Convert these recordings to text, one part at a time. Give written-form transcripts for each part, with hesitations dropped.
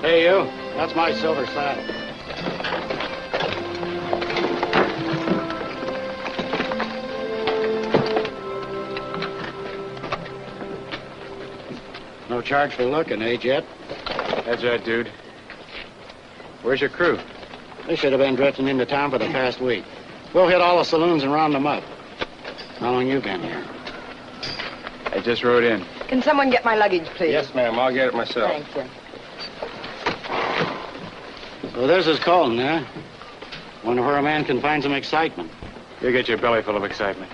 Hey, you. That's my silver saddle. No charge for looking, eh, Jet? That's right, dude. Where's your crew? They should have been drifting into town for the past week. We'll hit all the saloons and round them up. How long you been here? I just rode in. Can someone get my luggage, please? Yes, ma'am. I'll get it myself. Thank you. So this is Colton, huh? Wonder where a man can find some excitement. You'll get your belly full of excitement.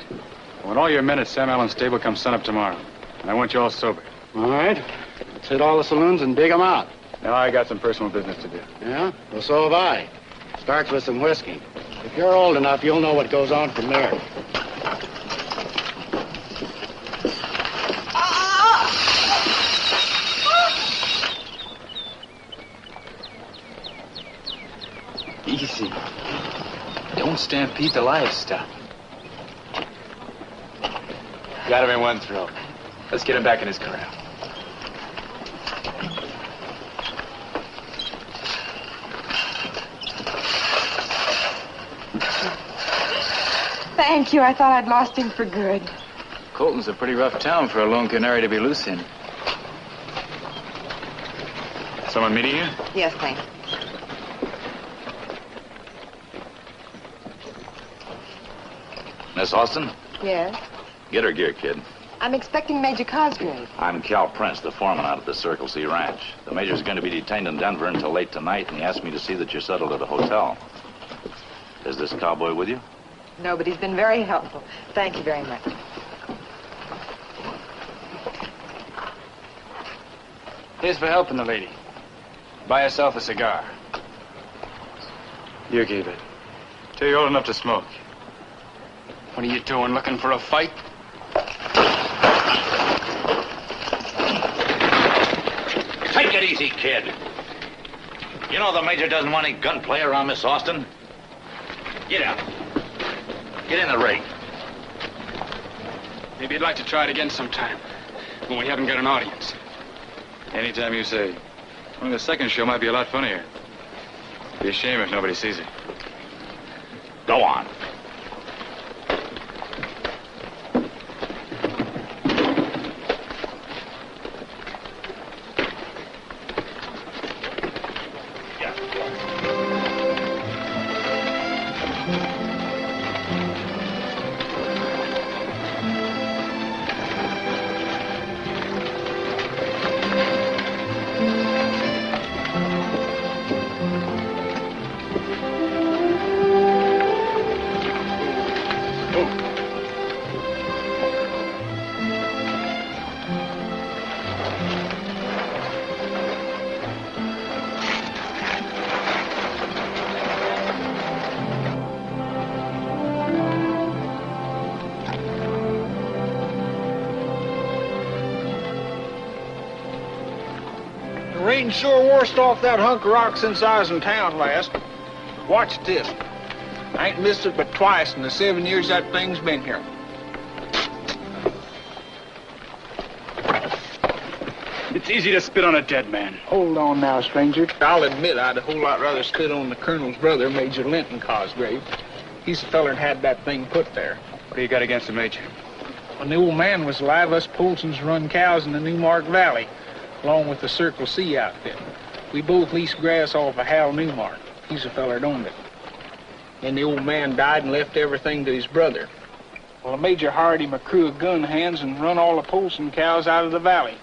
When all your men at Sam Allen's stable come sun up tomorrow, and I want you all sober. All right. Let's hit all the saloons and dig them out. Now I got some personal business to do. Yeah? Well, so have I. Starts with some whiskey. If you're old enough, you'll know what goes on from there. Easy. Don't stampede the livestock. Got him in one throw. Let's get him back in his corral. Thank you. I thought I'd lost him for good. Colton's a pretty rough town for a lone canary to be loose in. Someone meeting you? Yes, thanks. Miss Austin? Yes? Get her gear, kid. I'm expecting Major Cosgrave. I'm Cal Prince, the foreman out at the Circle C Ranch. The major's going to be detained in Denver until late tonight, and he asked me to see that you're settled at a hotel. Is this cowboy with you? No, but he's been very helpful. Thank you very much. Here's for helping the lady. Buy yourself a cigar. You keep it. Till you're old enough to smoke. What are you doing, looking for a fight? Take it easy, kid. You know the major doesn't want any gunplay around Miss Austin. Get out. Get in the ring. Maybe you'd like to try it again sometime, when we haven't got an audience. Anytime you say. Only the second show might be a lot funnier. Be a shame if nobody sees it. Go on. Rain sure washed off that hunk of rock since I was in town last. Watch this. I ain't missed it but twice in the 7 years that thing's been here. It's easy to spit on a dead man. Hold on now, stranger. I'll admit I'd a whole lot rather spit on the colonel's brother, Major Linton Cosgrave. He's the feller that had that thing put there. What do you got against the major? When the old man was alive, us Polsons run cows in the Newmark Valley, along with the Circle C outfit. We both leased grass off of Hal Newmark. He's the feller that owned it. Then the old man died and left everything to his brother. Well, the major hired him a crew of gun hands and run all the Polson cows out of the valley.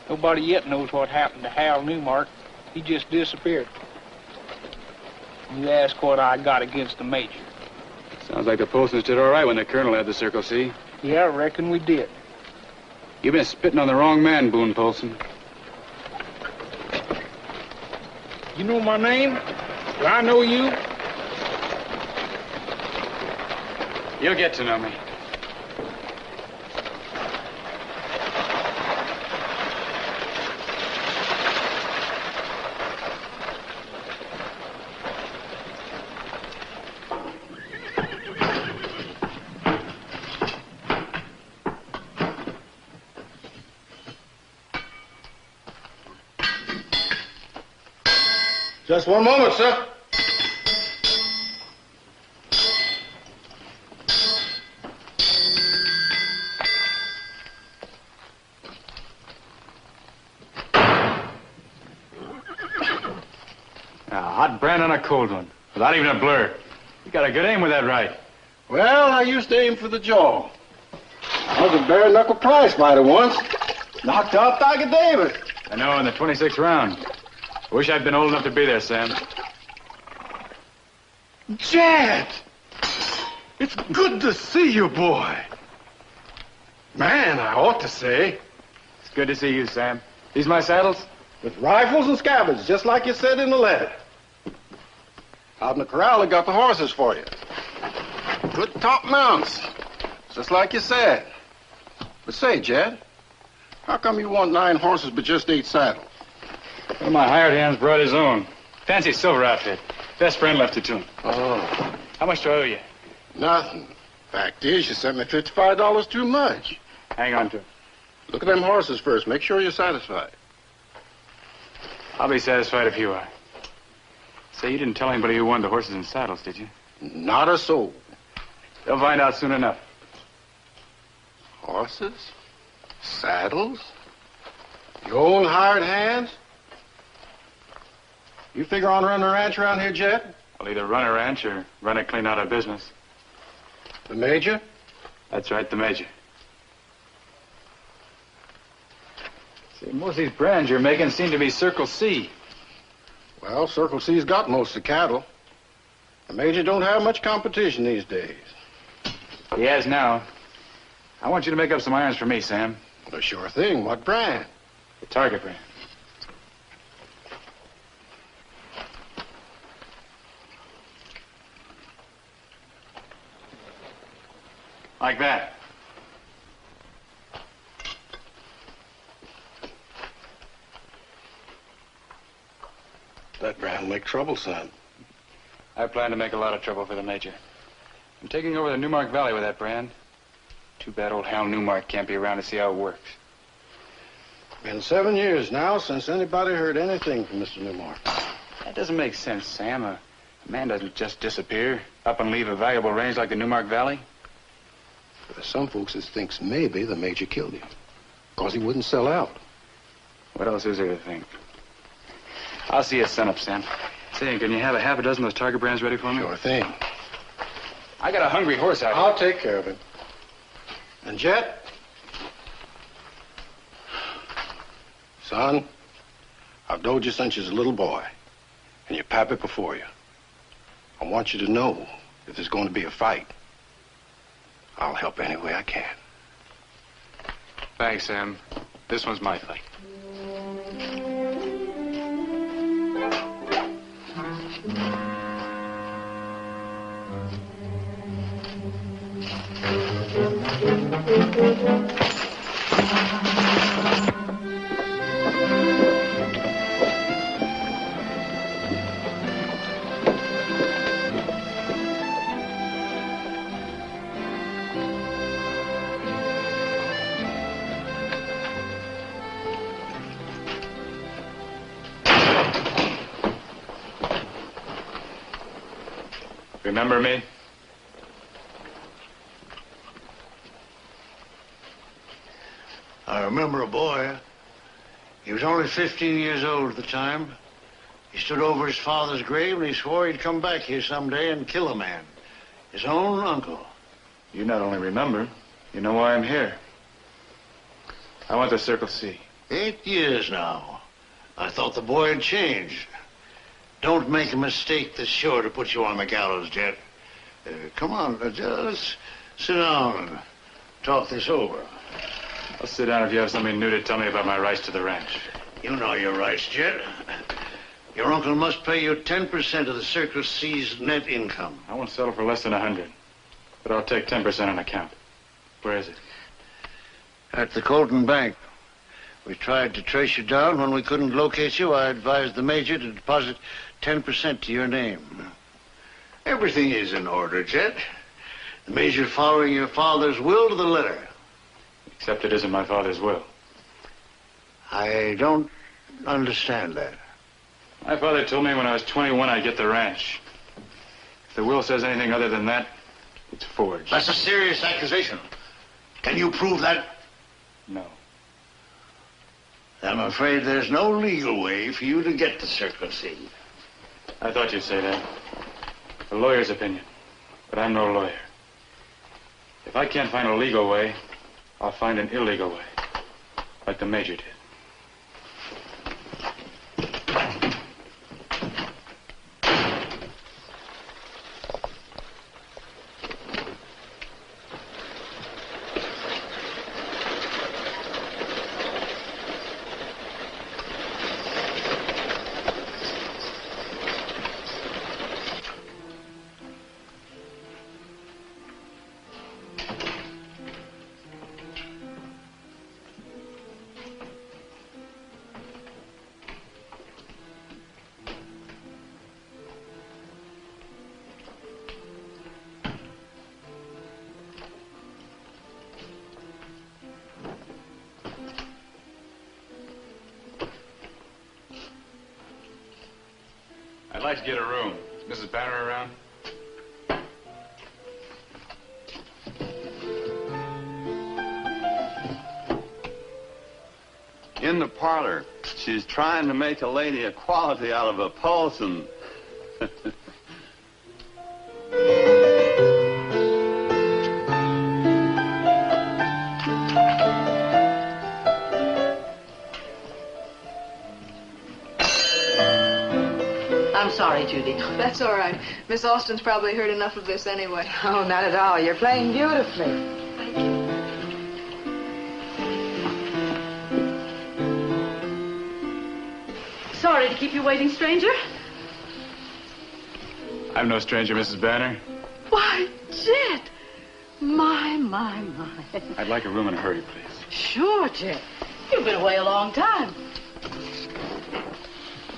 Nobody yet knows what happened to Hal Newmark. He just disappeared. You ask what I got against the Major. Sounds like the Polsons did all right when the Colonel had the Circle C. Yeah, I reckon we did. You've been spitting on the wrong man, Boone Polson. You know my name? Do I know you? You'll get to know me. Just one moment, sir. A hot brand on a cold one, without even a blur. You got a good aim with that right. Well, I used to aim for the jaw. I was a bare-knuckle prize fighter once. Knocked out Tiger Davis. I know, in the 26th round. I wish I'd been old enough to be there, Sam. Jed! It's good to see you, boy. Man, I ought to say. It's good to see you, Sam. These my saddles? With rifles and scabbards, just like you said in the letter. Out in the corral, I got the horses for you. Good top mounts, just like you said. But say, Jed, how come you want 9 horses but just 8 saddles? One of my hired hands brought his own. Fancy silver outfit. Best friend left it to him. Oh. How much do I owe you? Nothing. Fact is, you sent me $55 too much. Hang on to it. Look at them horses first. Make sure you're satisfied. I'll be satisfied if you are. Say, you didn't tell anybody who won the horses and saddles, did you? Not a soul. They'll find out soon enough. Horses? Saddles? Your own hired hands? You figure on running a ranch around here, Jed? I'll either run a ranch or run it clean out of business. The Major? That's right, the Major. See, most of these brands you're making seem to be Circle C. Well, Circle C's got most of the cattle. The Major don't have much competition these days. He has now. I want you to make up some irons for me, Sam. Well, sure thing. What brand? The Target brand. Like that. That brand will make trouble, son. I plan to make a lot of trouble for the Major. I'm taking over the Newmark Valley with that brand. Too bad old Hal Newmark can't be around to see how it works. Been 7 years now since anybody heard anything from Mr. Newmark. That doesn't make sense, Sam. A man doesn't just disappear, up and leave a valuable range like the Newmark Valley. There's some folks that thinks maybe the Major killed him. Because he wouldn't sell out. What else is there to think? I'll see you at sunup, Sam. Say, can you have a half a dozen of those Target brands ready for me? Sure thing. I got a hungry horse out here. I'll take care of him. And Jet? Son, I've told you since you was a little boy. And your pappy before you. I want you to know if there's going to be a fight, I'll help any way I can. Thanks, Sam. This one's my fight. Remember me? I remember a boy. He was only 15 years old at the time. He stood over his father's grave and he swore he'd come back here someday and kill a man. His own uncle. You not only remember, you know why I'm here. I want the Circle C. 8 years now. I thought the boy had changed. Don't make a mistake that's sure to put you on the gallows, Jet. Come on, let's sit down and talk this over. I'll sit down if you have something new to tell me about my rights to the ranch. You know your rights, Jet. Your uncle must pay you 10% of the Circle C's net income. I won't settle for less than 100, but I'll take 10% on account. Where is it? At the Colton Bank. We tried to trace you down. When we couldn't locate you, I advised the Major to deposit 10% to your name. Everything is in order, Jet. The Major's following your father's will to the letter. Except it isn't my father's will. I don't understand that. My father told me when I was 21 I'd get the ranch. If the will says anything other than that, it's forged. That's a serious accusation. Can you prove that? No. I'm afraid there's no legal way for you to get the Circle C. I thought you'd say that. A lawyer's opinion. But I'm no lawyer. If I can't find a legal way, I'll find an illegal way. Like the Major did. I'd like to get a room. Is Mrs. Banner around? In the parlor. She's trying to make a lady equality out of a Paulson. I'm sorry, Judy. That's all right. Miss Austin's probably heard enough of this anyway. Oh, not at all. You're playing beautifully. Thank you. Sorry to keep you waiting, stranger. I'm no stranger, Mrs. Banner. Why, Jet. My. I'd like a room in a hurry, please. Sure, Jet. You've been away a long time.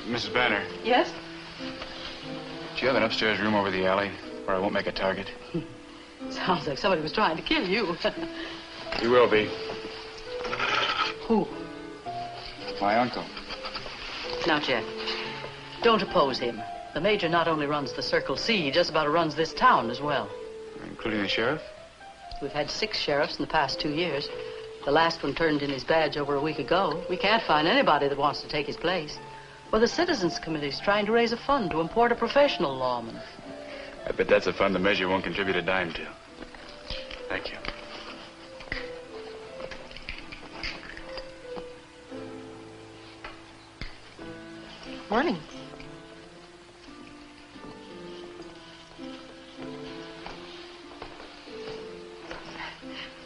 Mrs. Banner, Yes? do you have an upstairs room over the alley where I won't make a target? Sounds like somebody was trying to kill you. You will be. Who? My uncle. Now, Jet, don't oppose him. The Major not only runs the Circle C, he just about runs this town as well. Including the sheriff? We've had 6 sheriffs in the past 2 years. The last one turned in his badge over a week ago. We can't find anybody that wants to take his place. Well, the Citizens Committee's trying to raise a fund to import a professional lawman. I bet that's a fund the Major won't contribute a dime to. Thank you. Morning.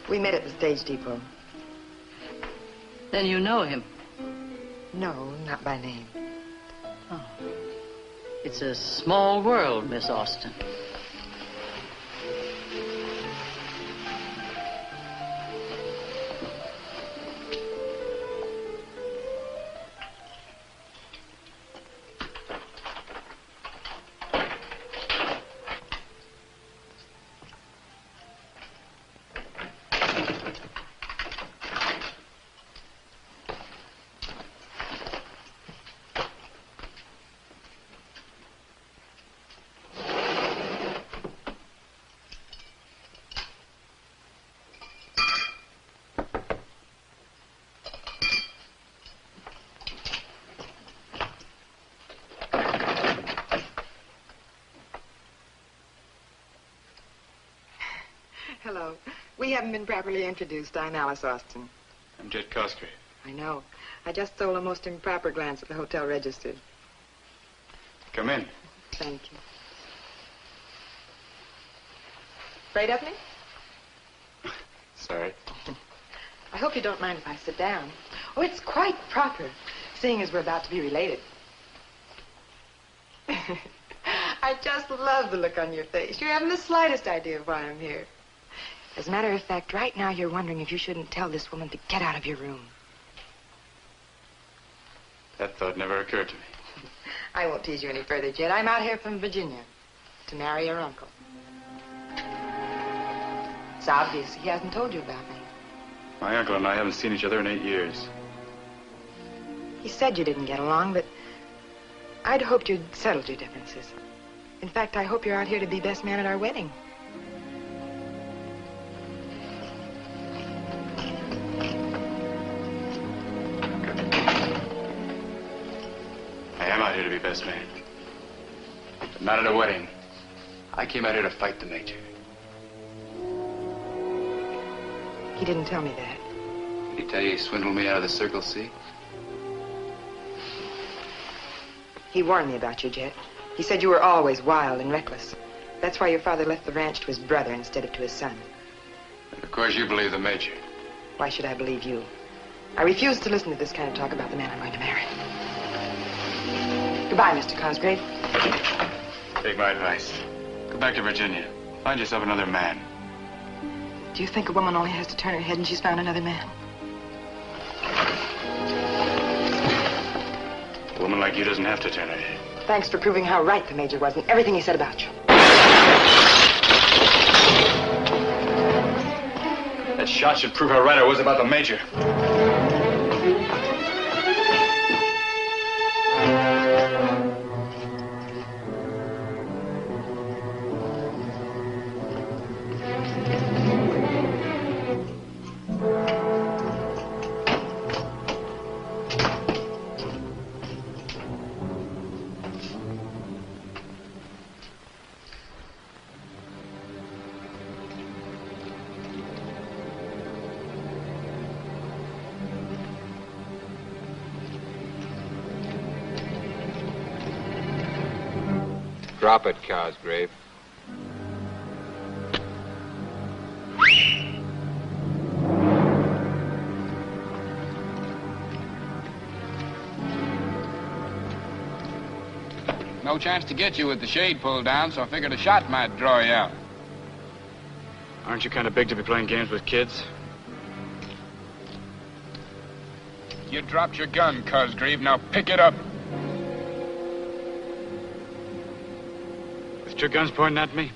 We met at the stage depot. Then you know him. No, not by name. Oh. It's a small world, Miss Austin. Hello. We haven't been properly introduced. I'm Alice Austin. I'm Jet Cosgrave. I know. I just stole a most improper glance at the hotel register. Come in. Thank you. Afraid of me? Sorry. I hope you don't mind if I sit down. Oh, it's quite proper, seeing as we're about to be related. I just love the look on your face. You haven't the slightest idea of why I'm here. As a matter of fact, right now you're wondering if you shouldn't tell this woman to get out of your room. That thought never occurred to me. I won't tease you any further, Jed. I'm out here from Virginia to marry your uncle. It's obvious he hasn't told you about me. My uncle and I haven't seen each other in 8 years. He said you didn't get along, but I'd hoped you'd settled your differences. In fact, I hope you're out here to be best man at our wedding. I am out here to be best man. But not at a wedding. I came out here to fight the Major. He didn't tell me that. Did he tell you he swindled me out of the Circle C? He warned me about you, Jet. He said you were always wild and reckless. That's why your father left the ranch to his brother instead of to his son. And of course you believe the Major. Why should I believe you? I refuse to listen to this kind of talk about the man I'm going to marry. Goodbye, Mr. Cosgrave. Take my advice. Go back to Virginia. Find yourself another man. Do you think a woman only has to turn her head and she's found another man? A woman like you doesn't have to turn her head. Thanks for proving how right the Major was in everything he said about you. That shot should prove how right I was about the Major. Drop it, Cosgrave. No chance to get you with the shade pulled down, so I figured a shot might draw you out. Aren't you kind of big to be playing games with kids? You dropped your gun, Cosgrave. Now pick it up. With your guns pointing at me?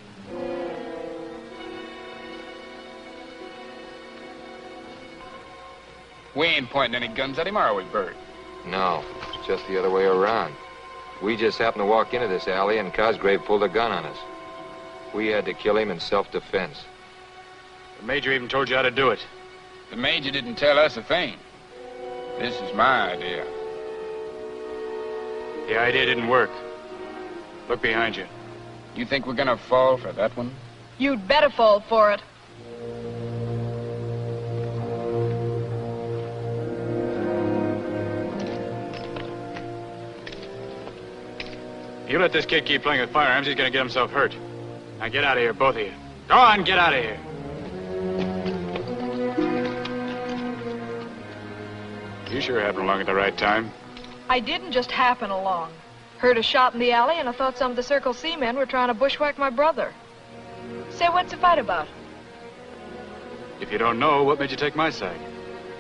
We ain't pointing any guns at him, are we, Bert? No, it's just the other way around. We just happened to walk into this alley and Cosgrave pulled a gun on us. We had to kill him in self-defense. The Major even told you how to do it. The Major didn't tell us a thing. This is my idea. The idea didn't work. Look behind you. You think we're gonna fall for that one? You'd better fall for it. You let this kid keep playing with firearms, he's gonna get himself hurt. Now get out of here, both of you. Go on, get out of here. You sure happened along at the right time. I didn't just happen along. Heard a shot in the alley, and I thought some of the Circle C men were trying to bushwhack my brother. Say, what's the fight about? If you don't know, what made you take my side?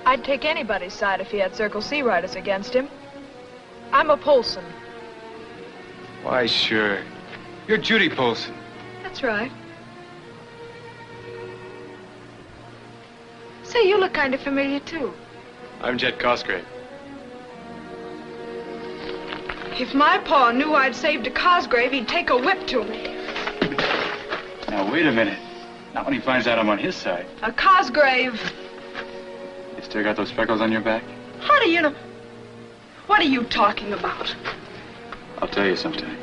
I'd take anybody's side if he had Circle C riders against him. I'm a Polson. Why, sure. You're Judy Polson. That's right. Say, you look kind of familiar, too. I'm Jet Cosgrave. If my pa knew I'd saved a Cosgrave, he'd take a whip to me. Now, wait a minute. Not when he finds out I'm on his side. A Cosgrave. You still got those freckles on your back? How do you know? What are you talking about? I'll tell you sometime.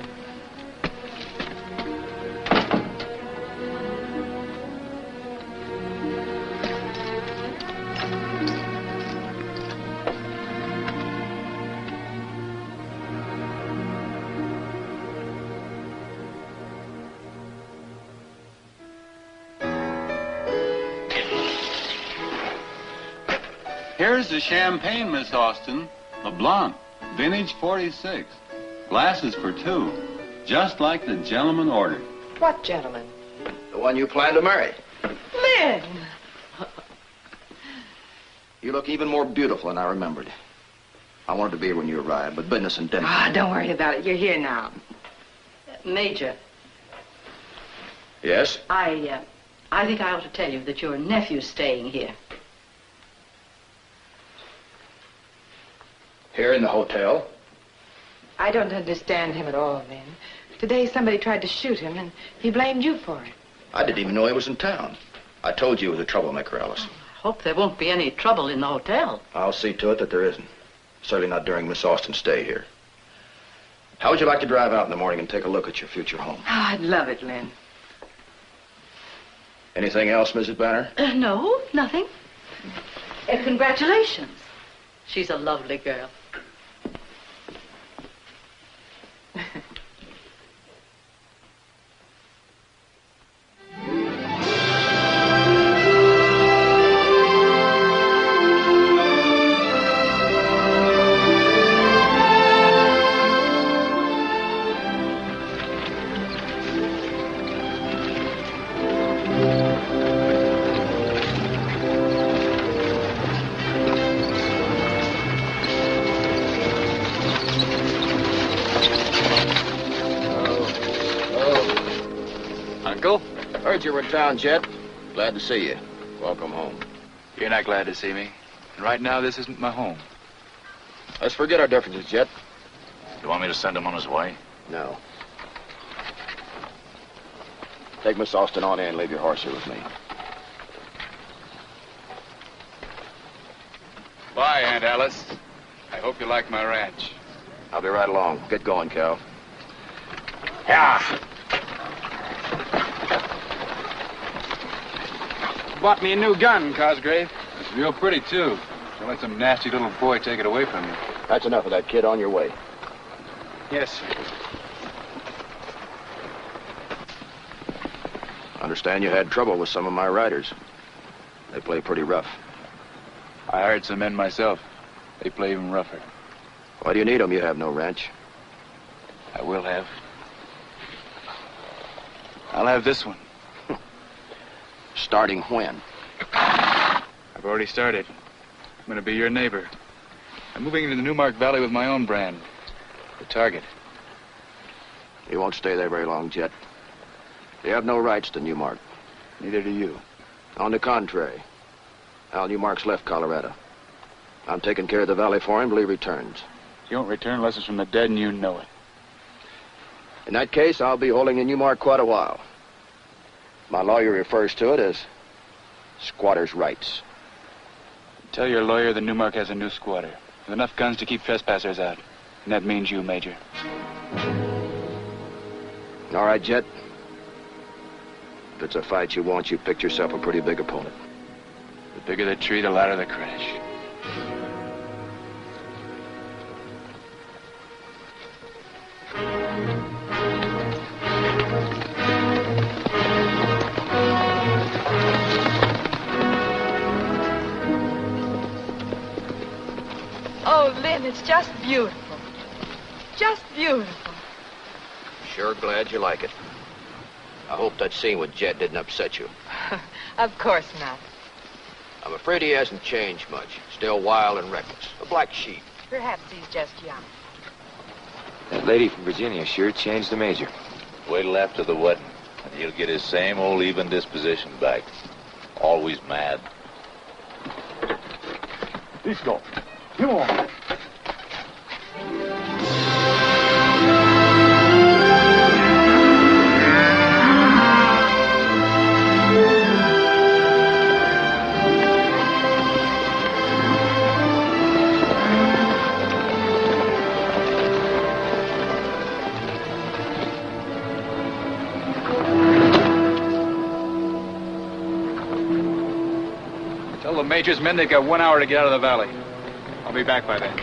Here's the champagne, Miss Austin. A Blanc, vintage 46. Glasses for two, just like the gentleman ordered. What gentleman? The one you plan to marry. Lynn! You look even more beautiful than I remembered. I wanted to be here when you arrived, but business and dinner. Ah, don't worry about it. You're here now. Major, Yes? I think I ought to tell you that your nephew's staying here. Here in the hotel? I don't understand him at all, Lynn. Today somebody tried to shoot him, and he blamed you for it. I didn't even know he was in town. I told you he was a troublemaker, Alice. I hope there won't be any trouble in the hotel. I'll see to it that there isn't. Certainly not during Miss Austin's stay here. How would you like to drive out in the morning and take a look at your future home? Oh, I'd love it, Lynn. Anything else, Mrs. Banner? No, nothing. Congratulations. She's a lovely girl. Heard you were in town, Jet. Glad to see you. Welcome home. You're not glad to see me. And right now, this isn't my home. Let's forget our differences, Jet. You want me to send him on his way? No. Take Miss Austin on in and leave your horse here with me. Bye, Aunt Alice. I hope you like my ranch. I'll be right along. Get going, Cal. Yeah. Bought me a new gun, Cosgrave. It's real pretty, too. Don't let some nasty little boy take it away from you. That's enough of that, kid. On your way. Yes, sir. Understand you had trouble with some of my riders. They play pretty rough. I hired some men myself. They play even rougher. Why do you need them? You have no ranch. I will have. I'll have this one. Starting when? I've already started. I'm going to be your neighbor. I'm moving into the Newmark Valley with my own brand. The Target. You won't stay there very long, Jet. You have no rights to Newmark. Neither do you. On the contrary, Al Newmark's left Colorado. I'm taking care of the valley for him till he returns. He won't return unless it's from the dead and you know it. In that case, I'll be holding in Newmark quite a while. My lawyer refers to it as squatter's rights. Tell your lawyer that Newmark has a new squatter with enough guns to keep trespassers out. And that means you, Major. All right, Jet. If it's a fight you want, you picked yourself a pretty big opponent. The bigger the tree, the louder the crash. Oh, Lynn, it's just beautiful. Just beautiful. Sure glad you like it. I hope that scene with Jet didn't upset you. Of course not. I'm afraid he hasn't changed much. Still wild and reckless. A black sheep. Perhaps he's just young. That lady from Virginia sure changed the Major. Wait till after the wedding, and he'll get his same old even disposition back. Always mad. Let's go. Come on. Tell the Major's men they've got 1 hour to get out of the valley. I'll be back by then.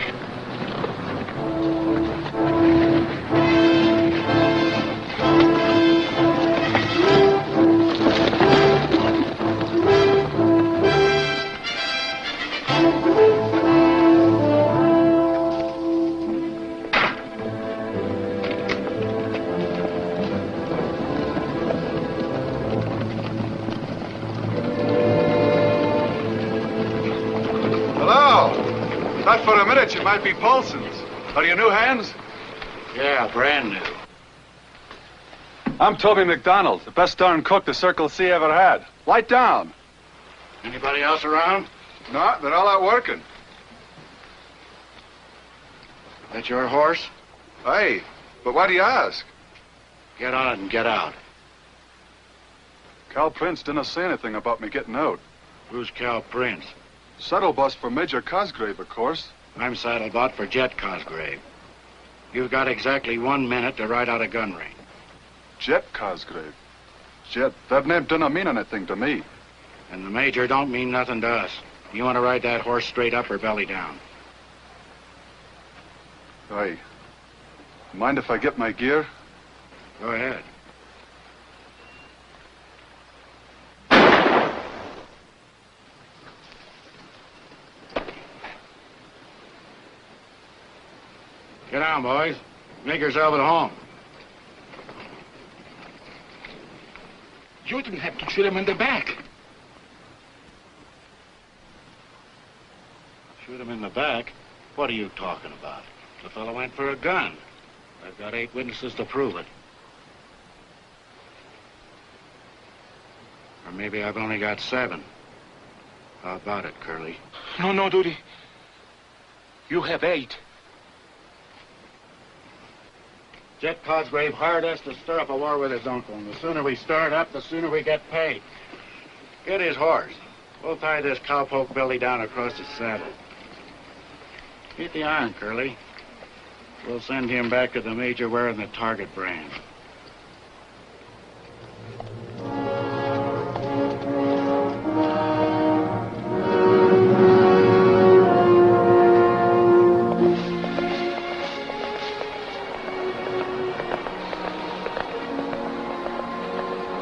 for a minute you might be Paulson's. Are you new hands? Yeah, brand new. I'm Toby McDonald, the best darn cook the Circle C ever had. Light down. Anybody else around? No, they're all out working. That your horse? Hey, but why do you ask? Get on it and get out. Cal Prince didn't say anything about me getting out. Who's Cal Prince? Saddle bus for Major Cosgrave, of course. I'm saddlebot for Jet Cosgrave. You've got exactly 1 minute to ride out a gun range. Jet Cosgrave? Jet, that name doesn't mean anything to me. And the Major don't mean nothing to us. You want to ride that horse straight up or belly down? Hey, mind if I get my gear? Go ahead. Get down, boys. Make yourself at home. You didn't have to shoot him in the back. Shoot him in the back? What are you talking about? The fellow went for a gun. I've got 8 witnesses to prove it. Or maybe I've only got 7. How about it, Curly? No, Duty. You have 8. Jet Cosgrave hired us to stir up a war with his uncle, and the sooner we stir it up, the sooner we get paid. Get his horse. We'll tie this cowpoke belly down across his saddle. Get the iron, Curly. We'll send him back to the Major wearing the Target brand.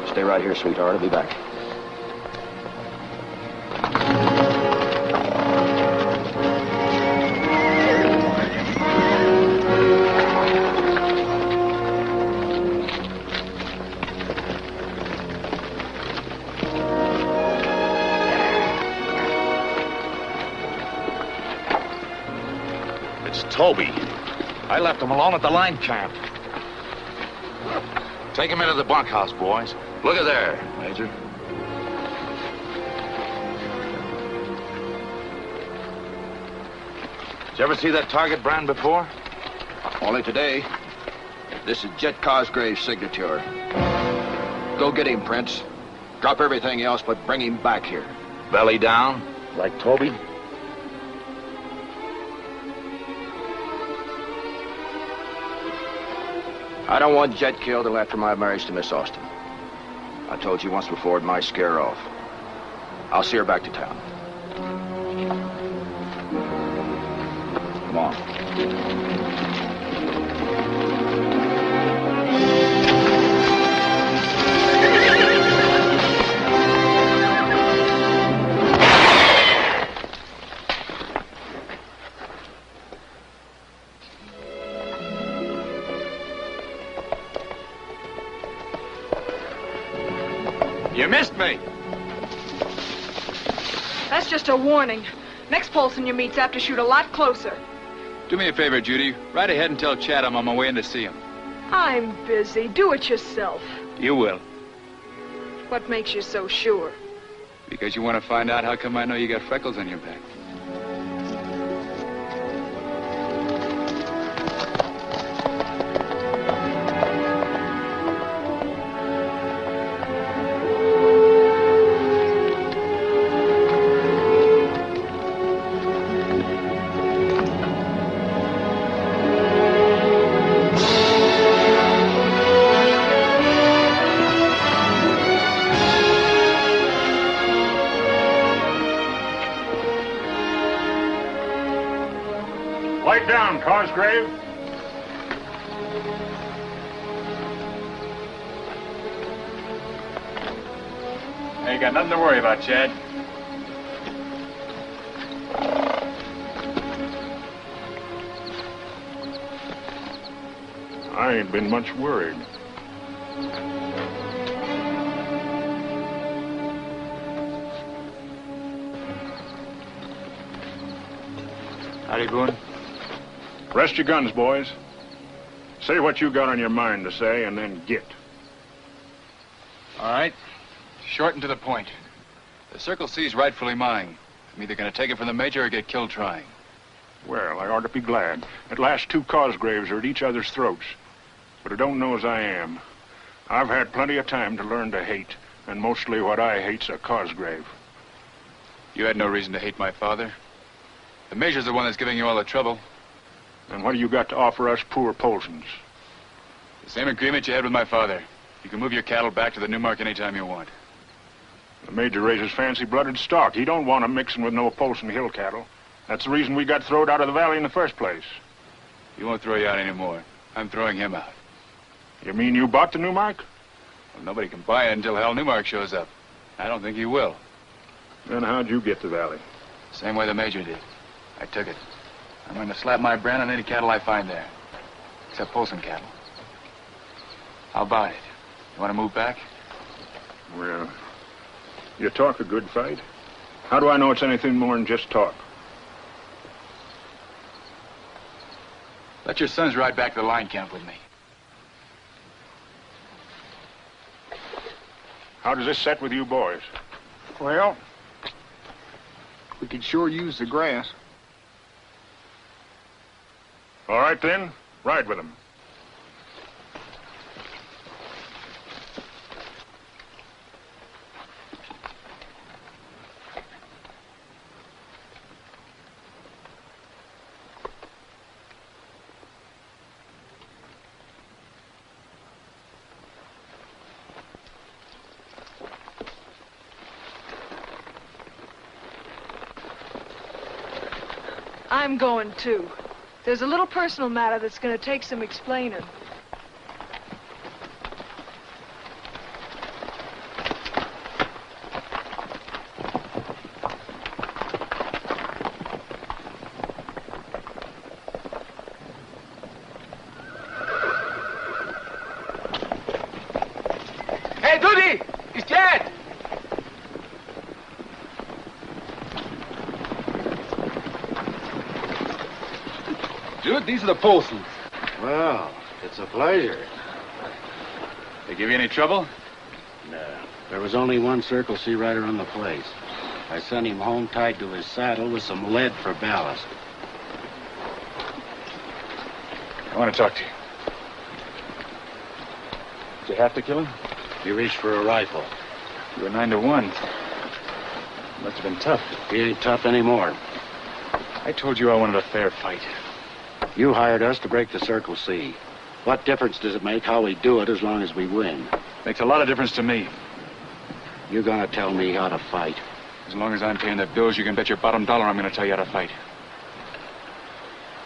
Stay right here, sweetheart. I'll be back. It's Toby. I left him alone at the line camp. Take him into the bunkhouse, boys. Look at there, Major. Did you ever see that Target brand before? Only today. This is Jet Cosgrave's signature. Go get him, Prince. Drop everything else, but bring him back here. Belly down, like Toby? I don't want Jet killed till after my marriage to Miss Austin. I told you once before it might scare her off. I'll see her back to town. Come on. You missed me. That's just a warning. Next Paulson you meet's apt to shoot a lot closer. Do me a favor, Judy. Ride ahead and tell Chad I'm on my way in to see him. I'm busy. Do it yourself. You will. What makes you so sure? Because you want to find out how come I know you got freckles on your back. Light down, Cosgrave. Ain't got nothing to worry about, Chad. I ain't been much worried. Howdy, Boone. Rest your guns, boys. Say what you got on your mind to say, and then get. All right. Short and to the point. The Circle C's rightfully mine. I'm either going to take it from the Major or get killed trying. Well, I ought to be glad. At last, two Cosgraves are at each other's throats. But I don't know as I am. I've had plenty of time to learn to hate, and mostly what I hate's a Cosgrave. You had no reason to hate my father. The Major's the one that's giving you all the trouble. And what do you got to offer us poor Polsons? The same agreement you had with my father. You can move your cattle back to the Newmark anytime you want. The Major raises fancy-blooded stock. He don't want 'em mixing with no Polson Hill cattle. That's the reason we got throwed out of the valley in the first place. He won't throw you out anymore. I'm throwing him out. You mean you bought the Newmark? Well, nobody can buy it until Hal Newmark shows up. I don't think he will. Then how'd you get the valley? Same way the Major did. I took it. I'm going to slap my brand on any cattle I find there. Except Polson cattle. How about it? You want to move back? Well, you talk a good fight. How do I know it's anything more than just talk? Let your sons ride back to the line camp with me. How does this set with you boys? Well, we could sure use the grass. All right, then. Ride with them. I'm going too. There's a little personal matter that's going to take some explaining. Hey, Doody! It's Jed! Dude, these are the Polsons. Well, it's a pleasure. They give you any trouble? No. There was only one Circle C rider on the place. I sent him home tied to his saddle with some lead for ballast. I want to talk to you. Did you have to kill him? He reached for a rifle. You were 9 to 1. Must have been tough. He ain't tough anymore. I told you I wanted a fair fight. You hired us to break the Circle C. What difference does it make how we do it as long as we win? Makes a lot of difference to me. You gonna tell me how to fight? As long as I'm paying the bills, you can bet your bottom dollar I'm gonna tell you how to fight.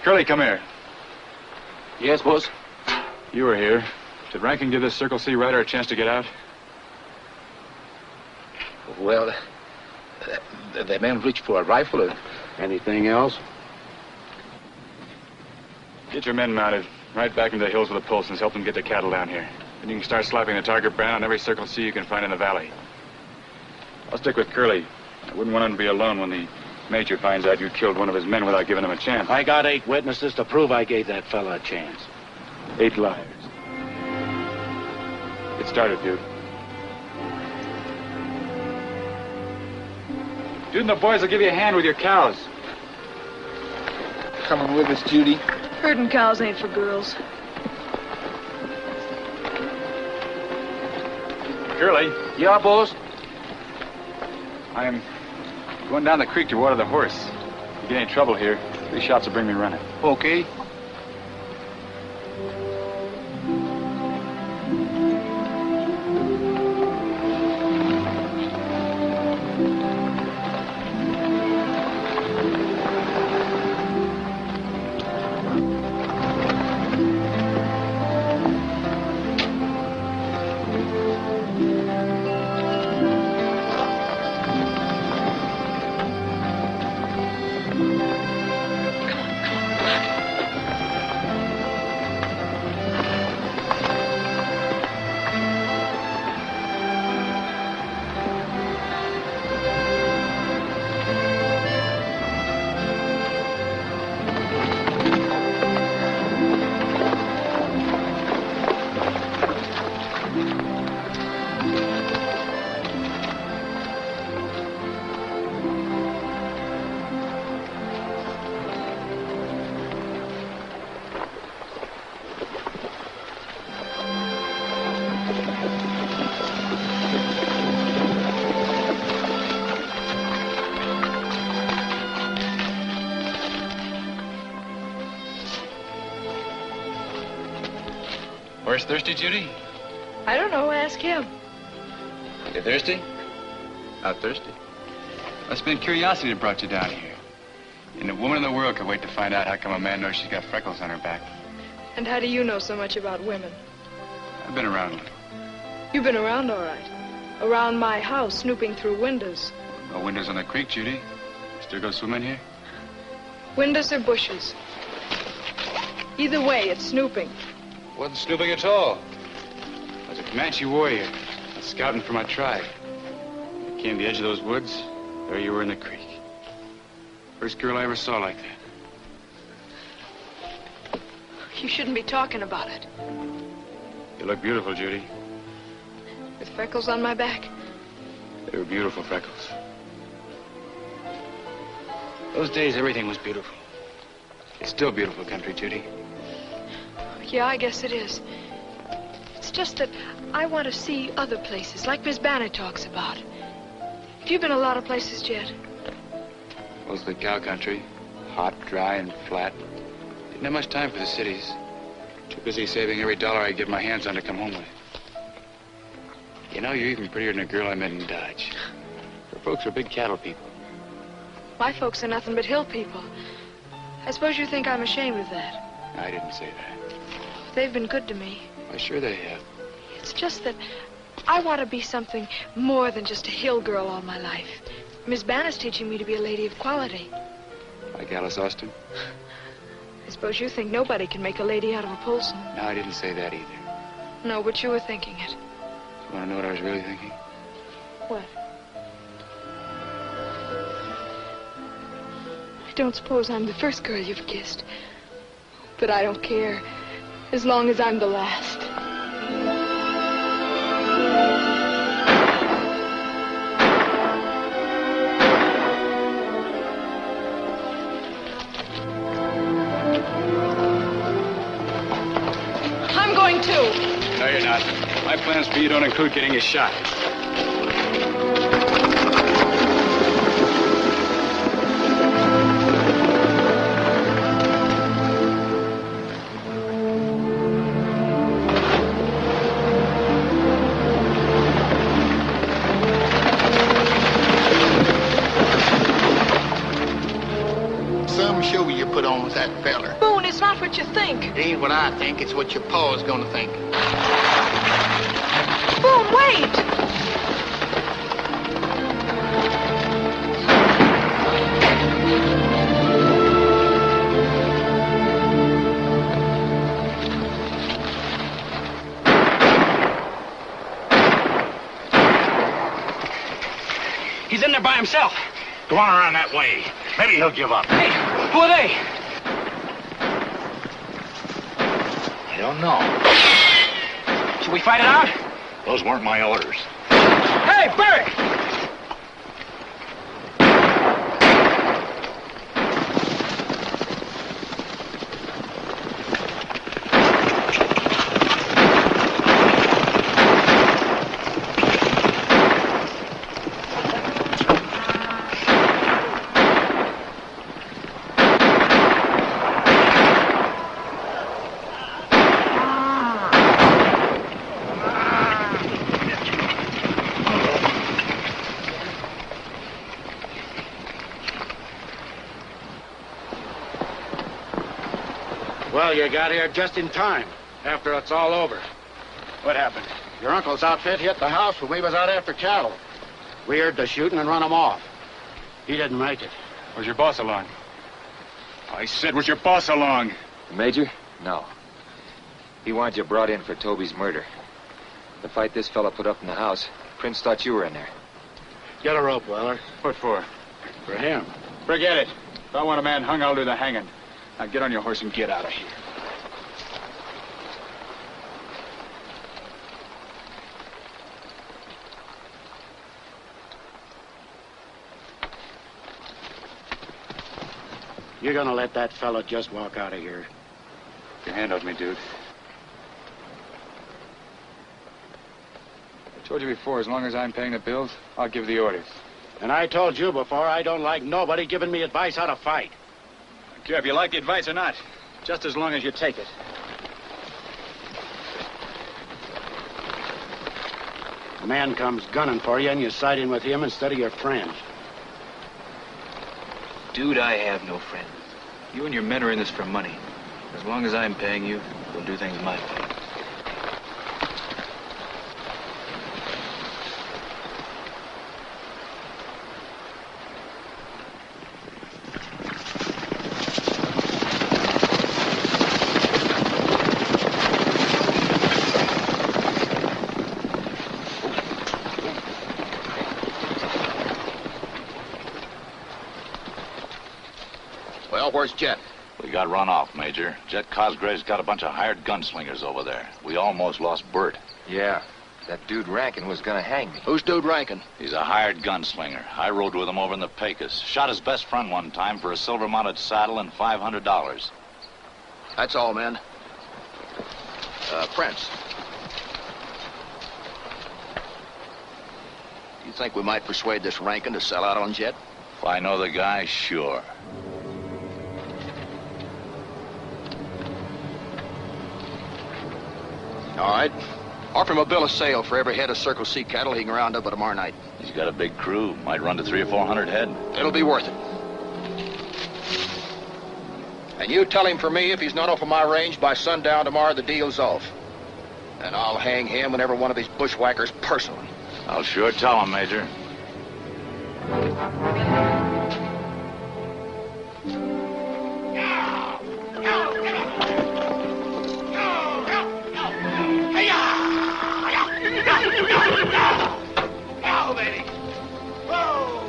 Curly, come here. Yes, boss? You were here. Did Rankin give this Circle C rider a chance to get out? Well, the man reached for a rifle. Anything else? Get your men mounted. Right back into the hills with the Polsons. Help them get the cattle down here. Then you can start slapping the target brand on every Circle C you can find in the valley. I'll stick with Curly. I wouldn't want him to be alone when the Major finds out you killed one of his men without giving him a chance. I got 8 witnesses to prove I gave that fella a chance. 8 liars. Get started, dude. Dude and the boys will give you a hand with your cows. Coming with us, Judy. Herding cows ain't for girls. Curly. Yeah, boss? I'm going down the creek to water the horse. If you get any trouble here, 3 shots will bring me running. Okay. horse thirsty, Judy? I don't know. Ask him. You thirsty? Not thirsty. Must have been curiosity that brought you down here. And a woman in the world could wait to find out how come a man knows she's got freckles on her back. And how do you know so much about women? I've been around a little. You've been around all right. Around my house, snooping through windows. No windows on the creek, Judy. Still go swimming here? Windows or bushes. Either way, it's snooping. Wasn't snooping at all. I was a Comanche warrior. I was scouting for my tribe. I came to the edge of those woods. There you were in the creek. First girl I ever saw like that. You shouldn't be talking about it. You look beautiful, Judy. With freckles on my back? They were beautiful freckles. Those days, everything was beautiful. It's still beautiful country, Judy. Yeah, I guess it is. It's just that I want to see other places, like Miss Banner talks about. Have you been a lot of places, Jet? Mostly cow country. Hot, dry, and flat. Didn't have much time for the cities. Too busy saving every dollar I get my hands on to come home with. You know, you're even prettier than a girl I met in Dodge. Her folks were big cattle people. My folks are nothing but hill people. I suppose you think I'm ashamed of that. I didn't say that. They've been good to me. Why, sure they have. It's just that I want to be something more than just a hill girl all my life. Miss Banner's teaching me to be a lady of quality. Like Alice Austin? I suppose you think nobody can make a lady out of a Polson. No, I didn't say that either. No, but you were thinking it. You want to know what I was really thinking? What? I don't suppose I'm the first girl you've kissed. But I don't care, as long as I'm the last. I'm going too. No, you're not. My plans for you don't include getting a shot. Some show you put on with that feller. Boone, it's not what you think. It ain't what I think, it's what your pa's gonna think. Boone, wait! He's in there by himself. Go on around that way. Maybe he'll give up. Hey, who are they? I don't know. Should we fight it out? Those weren't my orders. Hey, Barry! Well, you got here just in time, after it's all over. What happened? Your uncle's outfit hit the house when we was out after cattle. We heard the shooting and run him off. He didn't make it. Was your boss along? I said, was your boss along? The Major? No. He wanted you brought in for Toby's murder. The fight this fella put up in the house, Prince thought you were in there. Get a rope, Weller. What for? For him. Forget it. If I want a man hung, I'll do the hanging. Now get on your horse and get out of here. You're gonna let that fella just walk out of here. Get your hand off me, dude. I told you before, as long as I'm paying the bills, I'll give the orders. And I told you before, I don't like nobody giving me advice how to fight. I don't care if you like the advice or not, just as long as you take it. A man comes gunning for you and you side in with him instead of your friends. Dude, I have no friends. You and your men are in this for money. As long as I'm paying you, we'll do things my way. Well, where's Jet? We got run off, Major. Jet Cosgrave's got a bunch of hired gunslingers over there. We almost lost Bert. Yeah. That dude Rankin was gonna hang me. Who's Dude Rankin? He's a hired gunslinger. I rode with him over in the Pecos. Shot his best friend one time for a silver-mounted saddle and $500. That's all, man. Prince. You think we might persuade this Rankin to sell out on Jet? If I know the guy, sure. All right. Offer him a bill of sale for every head of Circle C cattle he can round up by tomorrow night. He's got a big crew. Might run to 300 or 400 head. It'll be worth it. And you tell him for me, if he's not off of my range by sundown tomorrow, the deal's off. And I'll hang him and every one of his bushwhackers personally. I'll sure tell him, Major. Now, baby. Whoa.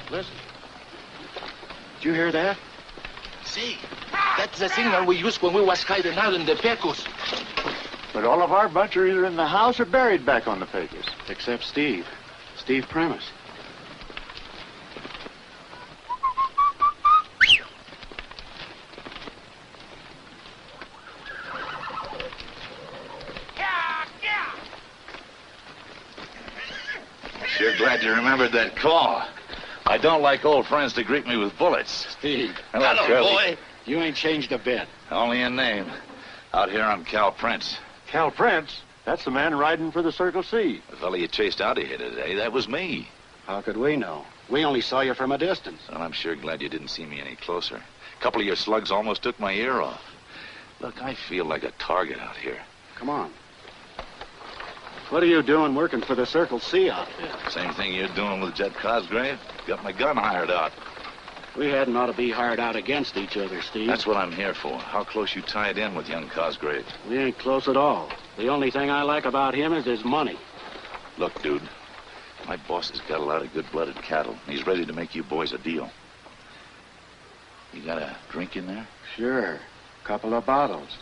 Listen. Did you hear that? See, that's the signal we used when we was hiding out in the Pecos. But all of our bunch are either in the house or buried back on the Pecos. Except Steve. Steve Premise. Sure glad you remembered that call. I don't like old friends to greet me with bullets. Steve. Hello, Curly. boy. You ain't changed a bit. Only in name. Out here, I'm Cal Prince. Cal Prince? That's the man riding for the Circle C. The fella you chased out of here today, that was me. How could we know? We only saw you from a distance. Well, I'm sure glad you didn't see me any closer. A couple of your slugs almost took my ear off. Look, I feel like a target out here. Come on. What are you doing working for the Circle C outfit? Same thing you're doing with Jet Cosgrave. Got my gun hired out. We hadn't ought to be hired out against each other, Steve. That's what I'm here for. How close you tied in with young Cosgrave. We ain't close at all. The only thing I like about him is his money. Look, dude, my boss has got a lot of good-blooded cattle, and he's ready to make you boys a deal. You got a drink in there? Sure. Couple of bottles.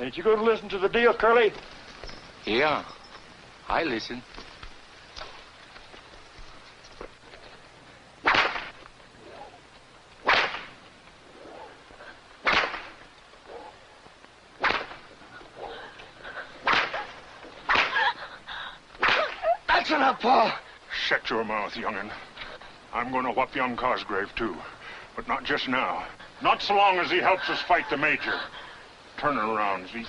Ain't you going to listen to the deal, Curly? Yeah, I listen. That's enough, Pa. Shut your mouth, young'un. I'm going to whoop young Cosgrave, too. But not just now. Not so long as he helps us fight the Major. Turn around, Zeke.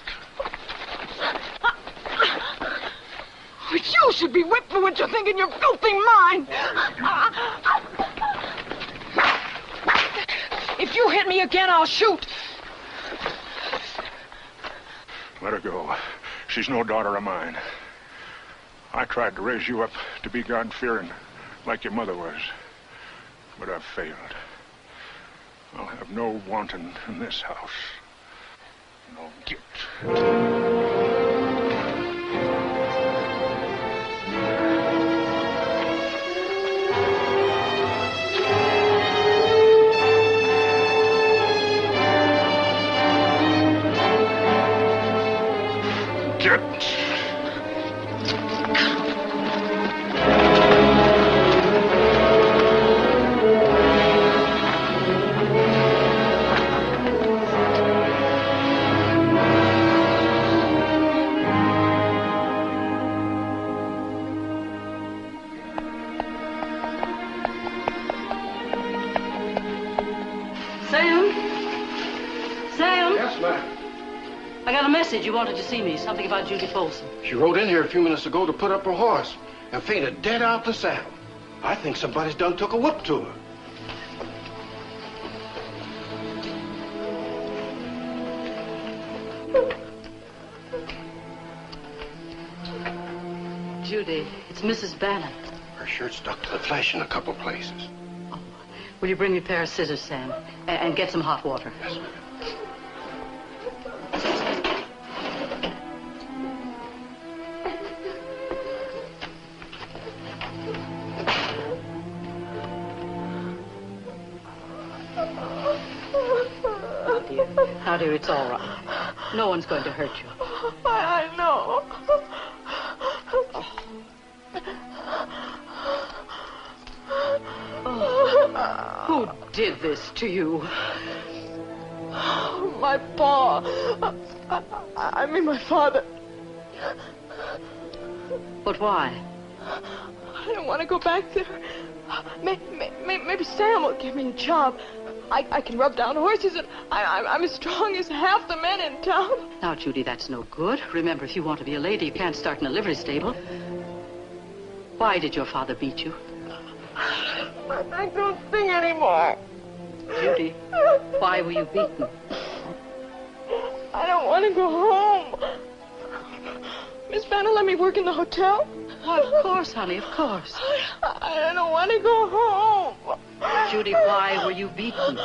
You should be whipped for what you think in your filthy mind. If you hit me again, I'll shoot. Let her go. She's no daughter of mine. I tried to raise you up to be God-fearing like your mother was. But I've failed. I'll have no wanton in this house. No guilt. Get. Sam? Yes, ma'am. I got a message. You wanted to see me. Something about Judy Folsom. She rode in here a few minutes ago to put up her horse and fainted dead out the saddle. I think somebody's done took a whoop to her. Judy, it's Mrs. Bannon. Her shirt stuck to the flesh in a couple places. Will you bring me a pair of scissors, Sam? And get some hot water. Yes, ma'am. Now, dear, it's all right. No one's going to hurt you. I know. Who did this to you? My pa. I mean, my father. But why? I didn't want to go back there. Maybe Sam will give me a job. I can rub down horses, and I'm as strong as half the men in town. Now, Judy, that's no good. Remember, if you want to be a lady, you can't start in a livery stable. Why did your father beat you? I don't sing anymore. Judy, why were you beaten? I don't want to go home. Miss Banner let me work in the hotel. Well, of course, honey, of course. I don't want to go home. Judy, why were you beaten?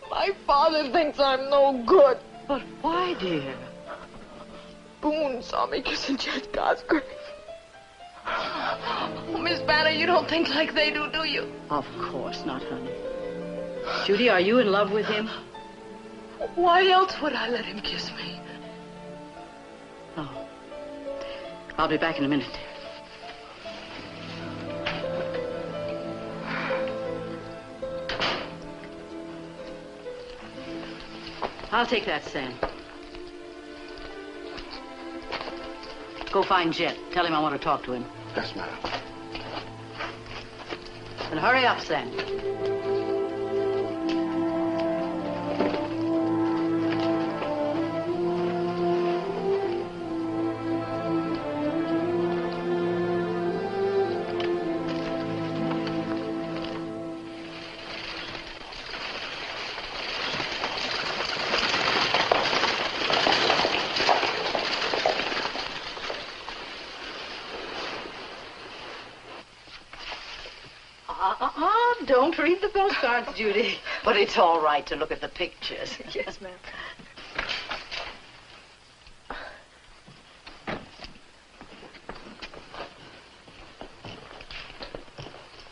My father thinks I'm no good. But why, dear? Boone saw me kissing Jed Cosgrave. Oh, Miss Banner, you don't think like they do you? Of course not, honey. Judy, are you in love with him? Why else would I let him kiss me? Oh. I'll be back in a minute. I'll take that, Sam. Go find Jet. Tell him I want to talk to him. Yes, ma'am. And hurry up, Sam. Don't read the postcards, Judy. But it's all right to look at the pictures. Yes, ma'am.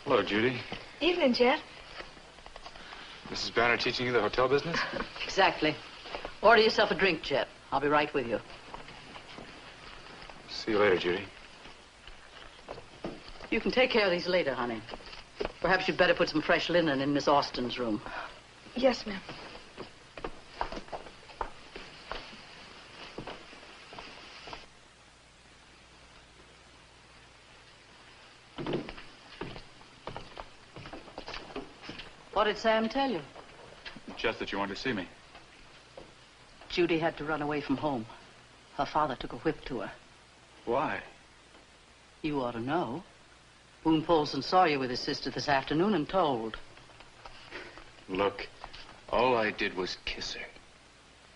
Hello, Judy. Evening, Jet. Mrs. Banner teaching you the hotel business? Exactly. Order yourself a drink, Jet. I'll be right with you. See you later, Judy. You can take care of these later, honey. Perhaps you'd better put some fresh linen in Miss Austin's room. Yes, ma'am. What did Sam tell you? Just that you wanted to see me. Judy had to run away from home. Her father took a whip to her. Why? You ought to know. Boone Polson saw you with his sister this afternoon and told. Look, all I did was kiss her.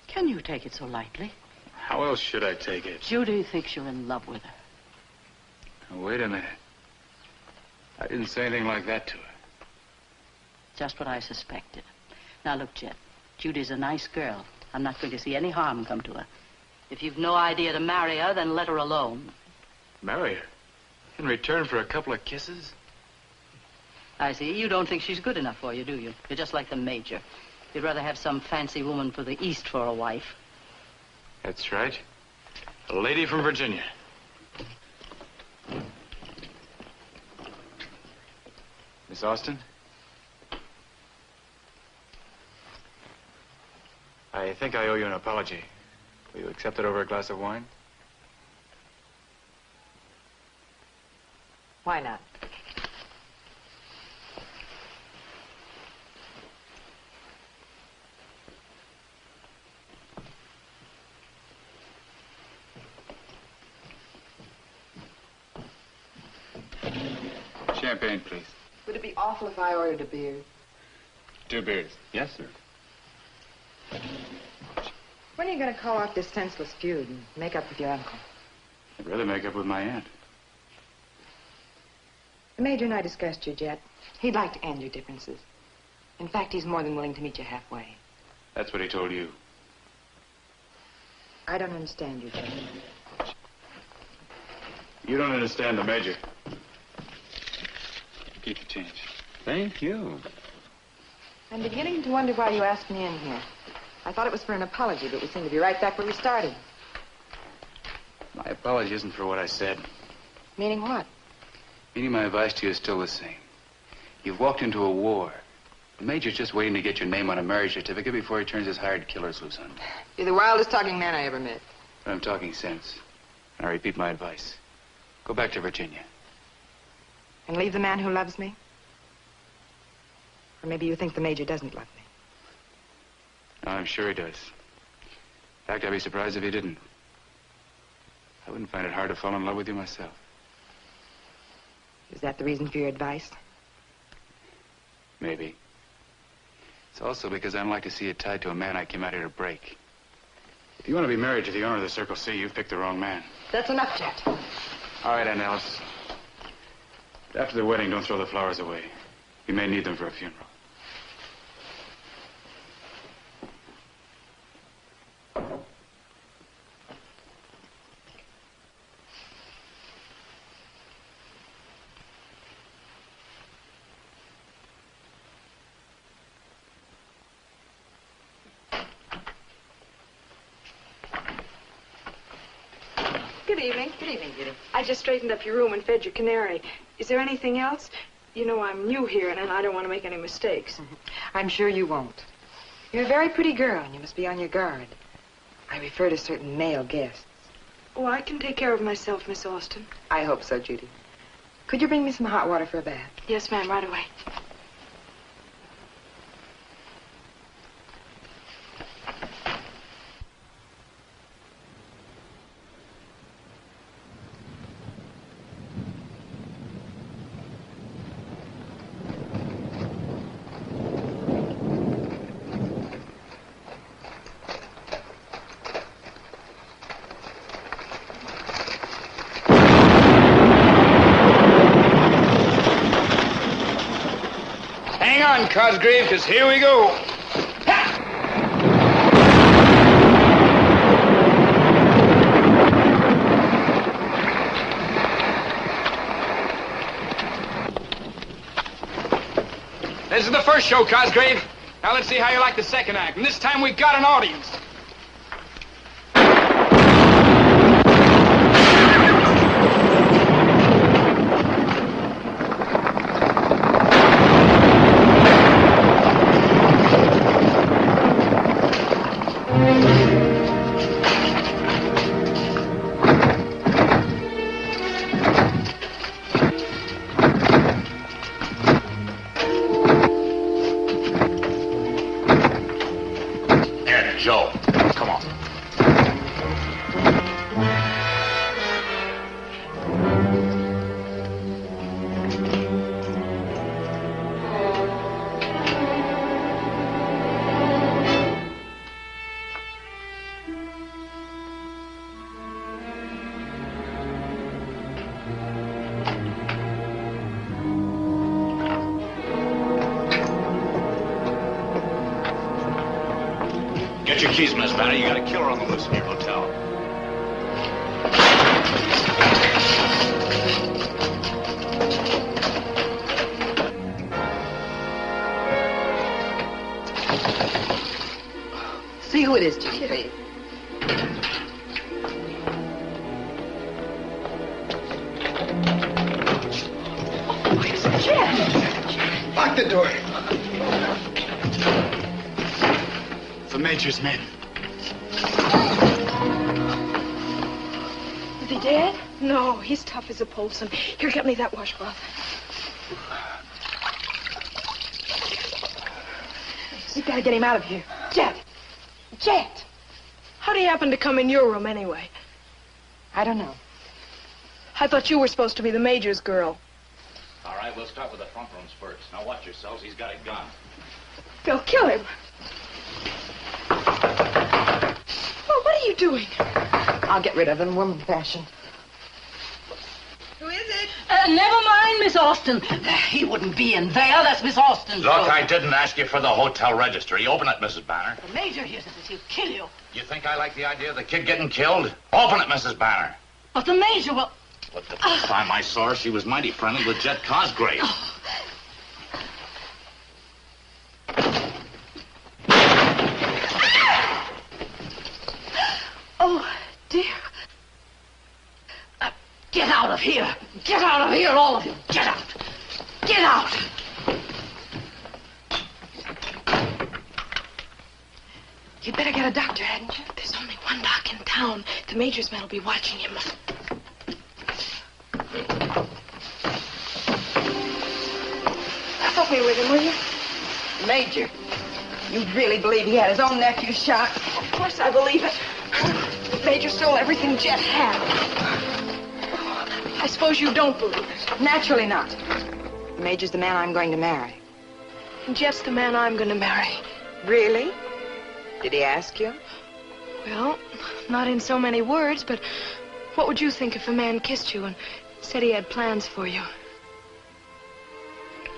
Can you take it so lightly? How else should I take it? Judy thinks you're in love with her. Now, wait a minute. I didn't say anything like that to her. Just what I suspected. Now, look, Jet. Judy's a nice girl. I'm not going to see any harm come to her. If you've no idea to marry her, then let her alone. Marry her? In return for a couple of kisses? I see. You don't think she's good enough for you, do you? You're just like the Major. You'd rather have some fancy woman for the East for a wife. That's right. A lady from Virginia. Miss Austin? I think I owe you an apology. Will you accept it over a glass of wine? Why not? champagne, please. Would it be awful if I ordered a beer? 2 beers. Yes, sir. When are you going to call off this senseless feud and make up with your uncle? I'd rather make up with my aunt. The Major and I discussed you, Jet. He'd like to end your differences. In fact, he's more than willing to meet you halfway. That's what he told you. I don't understand you, Jet. You don't understand the Major. Keep the change. Thank you. I'm beginning to wonder why you asked me in here. I thought it was for an apology, but we seem to be right back where we started. My apology isn't for what I said. Meaning what? Meaning my advice to you is still the same. You've walked into a war. The Major's just waiting to get your name on a marriage certificate before he turns his hired killers loose on you. You're the wildest talking man I ever met. But I'm talking sense. And I repeat my advice. Go back to Virginia. And leave the man who loves me? Or maybe you think the Major doesn't love me. No, I'm sure he does. In fact, I'd be surprised if he didn't. I wouldn't find it hard to fall in love with you myself. Is that the reason for your advice? Maybe. It's also because I don't like to see you tied to a man I came out here to break. If you want to be married to the owner of the Circle C, you've picked the wrong man. That's enough, Jet. All right, Aunt Alice. After the wedding, don't throw the flowers away. You may need them for a funeral. Good evening. Good evening, Judy. I just straightened up your room and fed your canary. Is there anything else? You know I'm new here, and I don't want to make any mistakes. I'm sure you won't. You're a very pretty girl, and you must be on your guard. I refer to certain male guests. Oh, I can take care of myself, Miss Austin. I hope so, Judy. Could you bring me some hot water for a bath? Yes, ma'am, right away. Cosgrave, because here we go. This is the first show, Cosgrave. Now let's see how you like the second act. And this time we got an audience. Joe, come on. Get your keys, Miss Vanna. You got a killer on the loose in your hotel. See who it is, Judy. Jet! Lock the door. The Major's men. Is he dead? No, he's tough as a Polson. Here, get me that washcloth. We've got to get him out of here. Jet! Jet! How'd he happen to come in your room anyway? I don't know. I thought you were supposed to be the Major's girl. All right. right, we'll start with the front rooms first. Now watch yourselves. He's got a gun. They'll kill him. Well, what are you doing? I'll get rid of him, woman fashion. Who is it? Never mind, Miss Austin. He wouldn't be in there. That's Miss Austin's Look, room. I didn't ask you for the hotel registry. Open it, Mrs. Banner. The Major here says he'll kill you. You think I like the idea of the kid getting killed? Open it, Mrs. Banner. But the Major will... But the first time I saw her, she was mighty friendly with Jet Cosgrave. Oh, dear. Get out of here. Get out of here, all of you. Get out. Get out. You'd better get a doctor, hadn't you? There's only one doc in town. The Major's men will be watching him. Help me with him, will you? Major, you really believe he had his own nephew shot? Of course I believe it. The Major stole everything Jet had. I suppose you don't believe it. Naturally not. The Major's the man I'm going to marry. And Jet's the man I'm going to marry. Really? Did he ask you? Well, not in so many words, but what would you think if a man kissed you and said he had plans for you?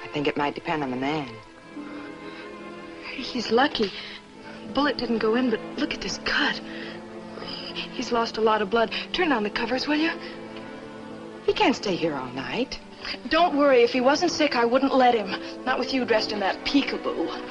I think it might depend on the man. He's lucky. Bullet didn't go in, but look at this cut. He's lost a lot of blood. Turn down the covers, will you? He can't stay here all night. Don't worry. If he wasn't sick, I wouldn't let him. Not with you dressed in that peekaboo.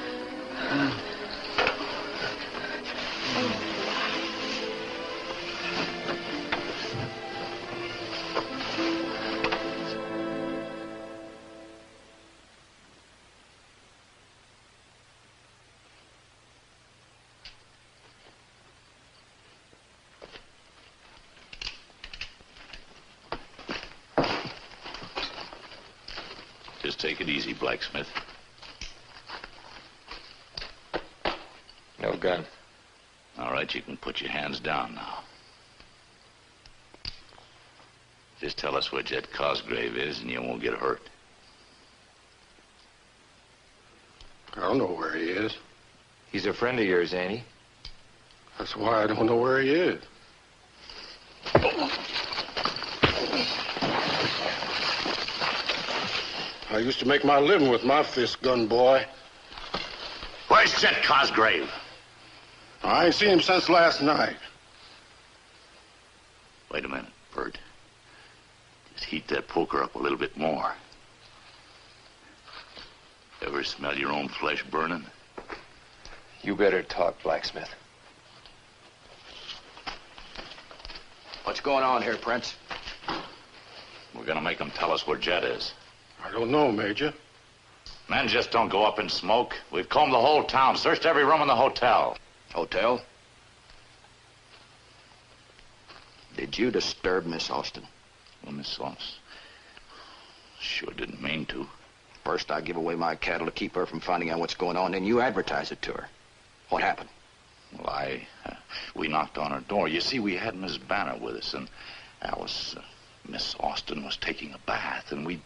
Just take it easy, Blacksmith. No gun. All right, you can put your hands down now. Just tell us where Jet Cosgrave is and you won't get hurt. I don't know where he is. He's a friend of yours, ain't he? That's why I don't know where he is. I used to make my living with my fist gun, boy. Where's Jet Cosgrave? I ain't seen him since last night. Wait a minute, Bert. Just heat that poker up a little bit more. Ever smell your own flesh burning? You better talk, Blacksmith. What's going on here, Prince? We're gonna make them tell us where Jet is. I don't know, Major. Men just don't go up in smoke. We've combed the whole town, searched every room in the hotel. Hotel? Did you disturb Miss Austin? Well, Miss Austin? Sure didn't mean to. First, I give away my cattle to keep her from finding out what's going on, then you advertise it to her. What happened? Well, we knocked on her door. You see, we had Miss Banner with us, and Miss Austin was taking a bath, and we...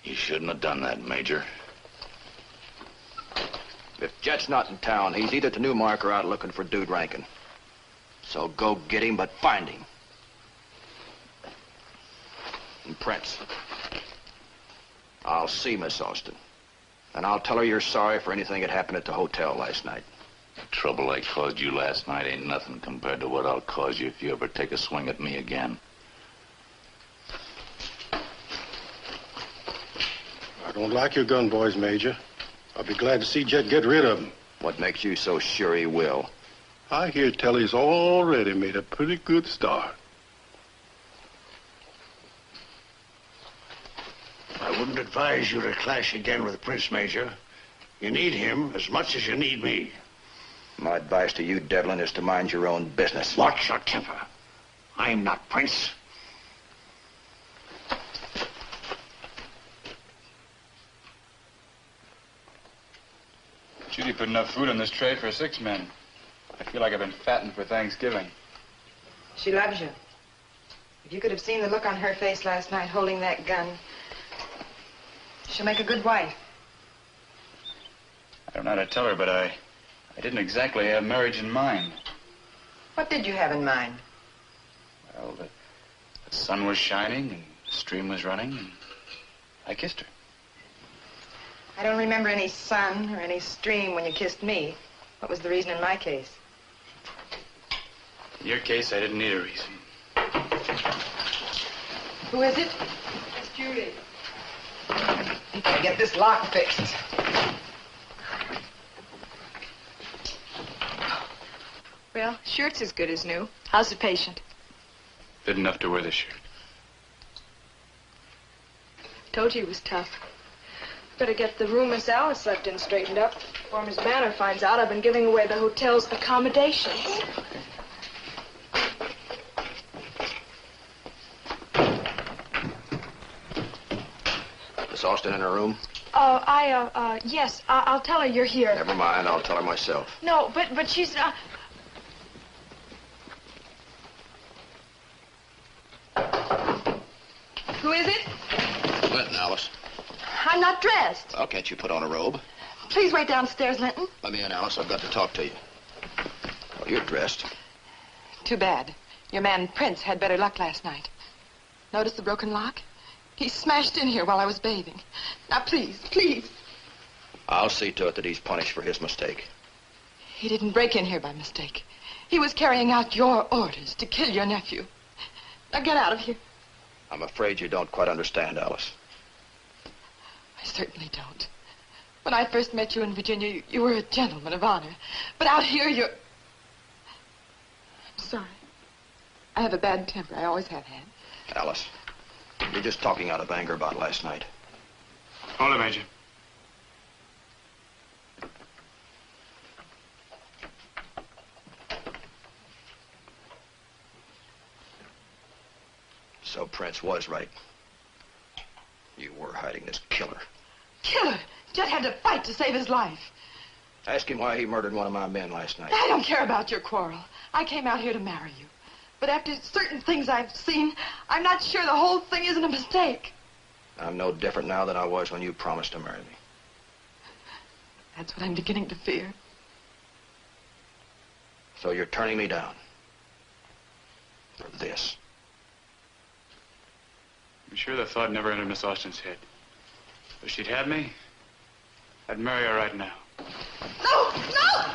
You shouldn't have done that, Major. If Jet's not in town, he's either to Newmark or out looking for Dude Rankin. So go get him, but find him. And Prince, I'll see Miss Austin. And I'll tell her you're sorry for anything that happened at the hotel last night. The trouble I caused you last night ain't nothing compared to what I'll cause you if you ever take a swing at me again. I don't like your gun boys, Major. I'll be glad to see Jet get rid of them. What makes you so sure he will? I hear tell he's already made a pretty good start. I wouldn't advise you to clash again with Prince, Major. You need him as much as you need me. My advice to you, Devlin, is to mind your own business. Watch your temper. I'm not Prince. Judy put enough food on this tray for 6 men. I feel like I've been fattened for Thanksgiving. She loves you. If you could have seen the look on her face last night holding that gun, she'll make a good wife. I don't know how to tell her, but I didn't exactly have marriage in mind. What did you have in mind? Well, the sun was shining and the stream was running, and I kissed her. I don't remember any sun or any stream when you kissed me. What was the reason in my case? In your case, I didn't need a reason. Who is it? It's Judy. You gotta get this lock fixed. Well, shirt's as good as new. How's the patient? Fit enough to wear the shirt. Told you he was tough. Better get the room Miss Alice slept in straightened up before Miss Banner finds out I've been giving away the hotel's accommodations. Miss Austin in her room? Yes, I'll tell her you're here. Never mind, I'll tell her myself. No, but she's not... Who is it? Linton, Alice. I'm not dressed. Well, can't you put on a robe? Please wait downstairs, Linton. Let me in, Alice. I've got to talk to you. Well, you're dressed. Too bad. Your man, Prince, had better luck last night. Notice the broken lock? He smashed in here while I was bathing. Now, please, please. I'll see to it that he's punished for his mistake. He didn't break in here by mistake. He was carrying out your orders to kill your nephew. Now, get out of here. I'm afraid you don't quite understand, Alice. I certainly don't. When I first met you in Virginia, you were a gentleman of honor. But out here, you're... I'm sorry. I have a bad temper. I always have had. Alice, you're just talking out of anger about last night. Hold it, Major. So Prince was right. You were hiding this killer. Killer! Jet had to fight to save his life. Ask him why he murdered one of my men last night. I don't care about your quarrel. I came out here to marry you. But after certain things I've seen, I'm not sure the whole thing isn't a mistake. I'm no different now than I was when you promised to marry me. That's what I'm beginning to fear. So you're turning me down. For this. I'm sure the thought never entered Miss Austin's head. If she'd had me, I'd marry her right now. No! No!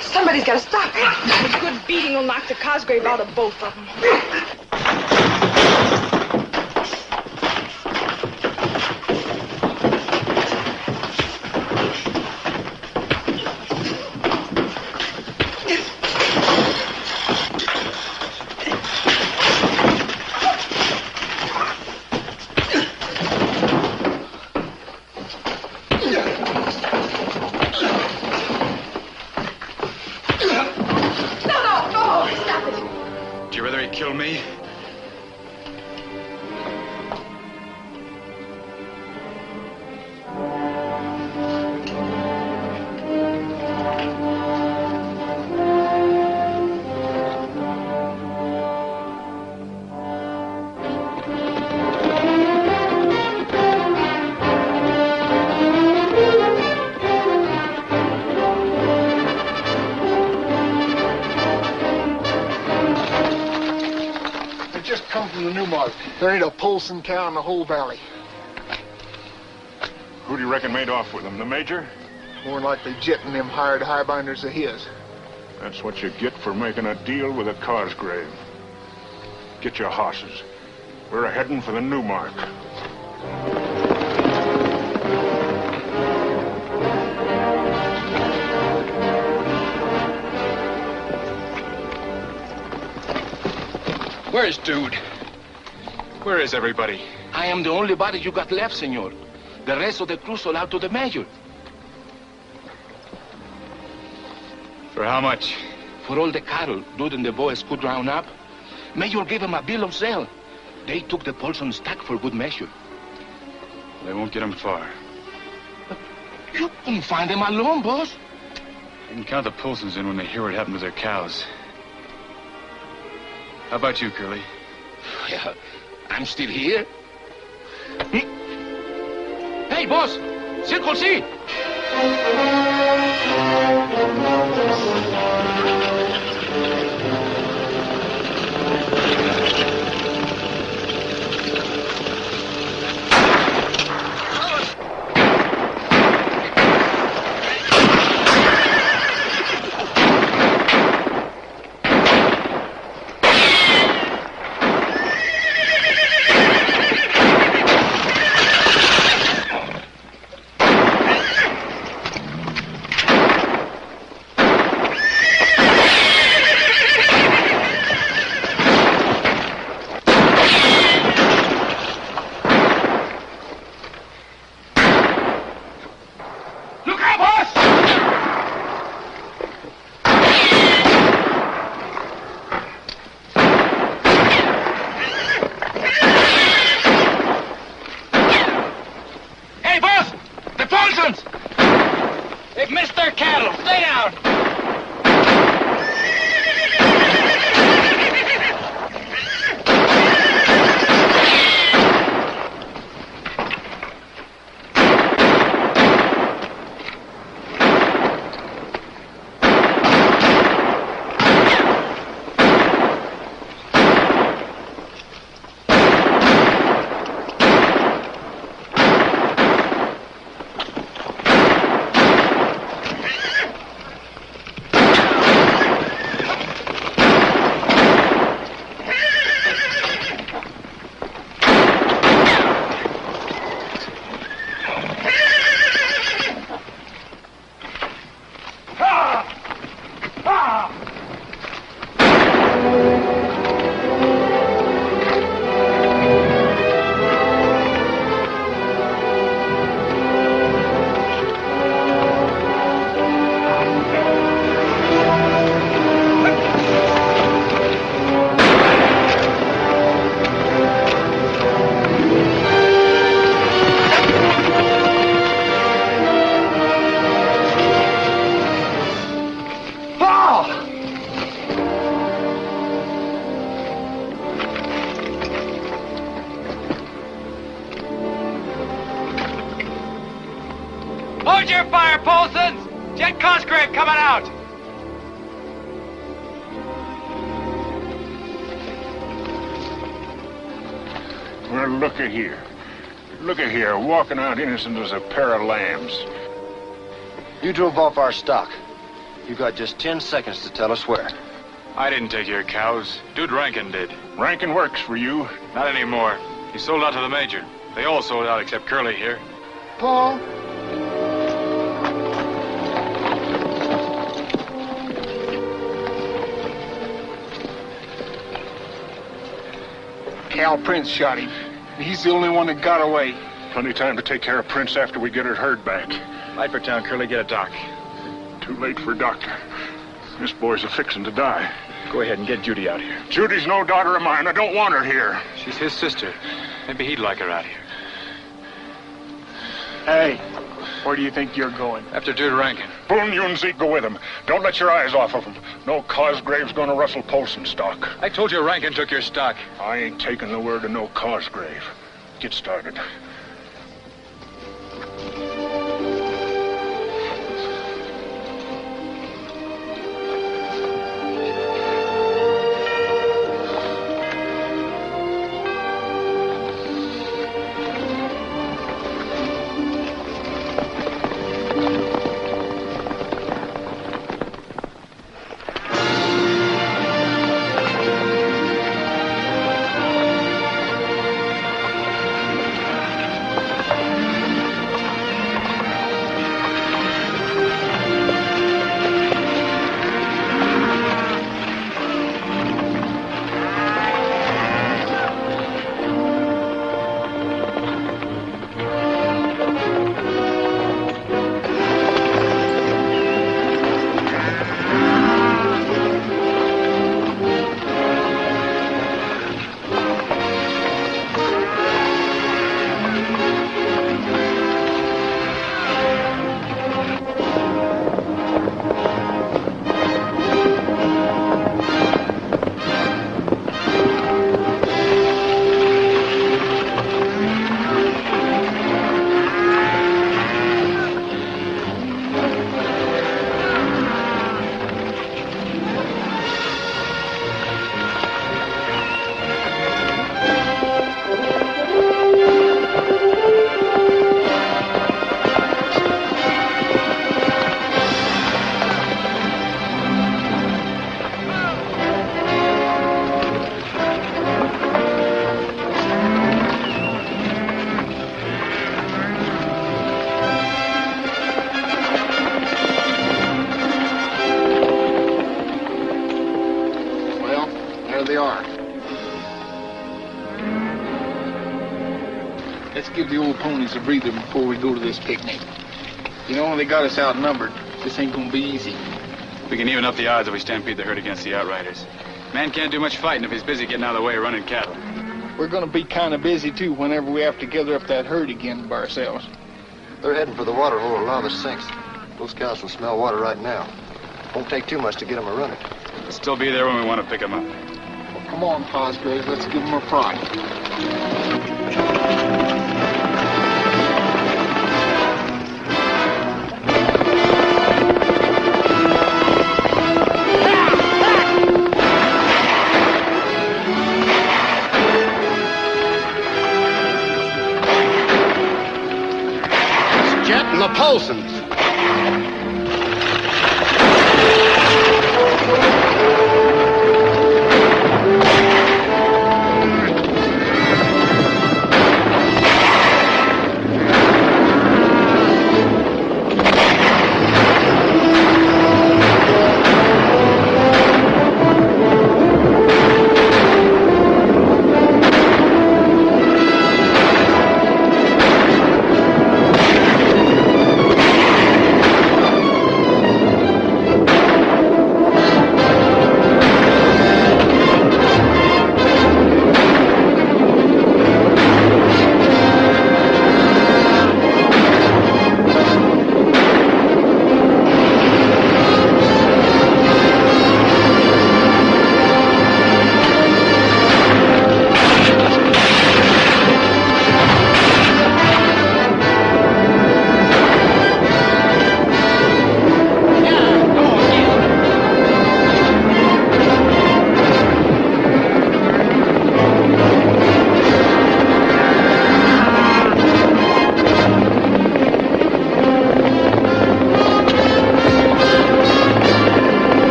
Somebody's got to stop him. A good beating will knock the Cosgrave out of both of them. Kill me cows. There ain't a Polson cow in the whole valley. Who do you reckon made off with them? The Major? More likely Jet and them hired highbinders of his. That's what you get for making a deal with a Cosgrave. Get your horses. We're a-heading for the Newmark. Where's Dude? Where is everybody? I am the only body you got left, senor. The rest of the crew sold out to the Major. For how much? For all the cattle Dude and the boys could round up, Major gave them a bill of sale. They took the Polson stock for good measure. They won't get them far. You couldn't find them alone, boss. They can count the Polsons in when they hear what happened to their cows. How about you, Curly? Yeah, I'm still here. Hey, boss! Circle C! They've missed their cattle. Stay down. Hold your fire, Polsons! Jet Cosgrave coming out! Well, looky here. Looky here, walking out innocent as a pair of lambs. You drove off our stock. You got just 10 seconds to tell us where. I didn't take your cows. Dude Rankin did. Rankin works for you. Not anymore. He sold out to the Major. They all sold out except Curly here. Paul? Cal Prince shot him. He's the only one that got away. Plenty of time to take care of Prince after we get her herd back. Light for town, Curly. Get a doc. Too late for a doctor. This boy's a-fixin' to die. Go ahead and get Judy out here. Judy's no daughter of mine. I don't want her here. She's his sister. Maybe he'd like her out here. Hey, where do you think you're going? After Dude Rankin. Boone, you and Zeke go with him. Don't let your eyes off of him. No Cosgrave's gonna rustle Polson stock. I told you Rankin took your stock. I ain't taking the word of no Cosgrave. Get started. Let's give the old ponies a breather before we go to this picnic. You know, they got us outnumbered. This ain't gonna be easy. We can even up the odds if we stampede the herd against the outriders. Man can't do much fighting if he's busy getting out of the way of running cattle. We're gonna be kind of busy, too, whenever we have to gather up that herd again by ourselves. They're heading for the water hole a lot of the sinks. Those cows will smell water right now. Won't take too much to get them a-running. We'll still be there when we want to pick them up. Well, come on, Cosgrave. Let's give them a prod. Jet and the Polsons.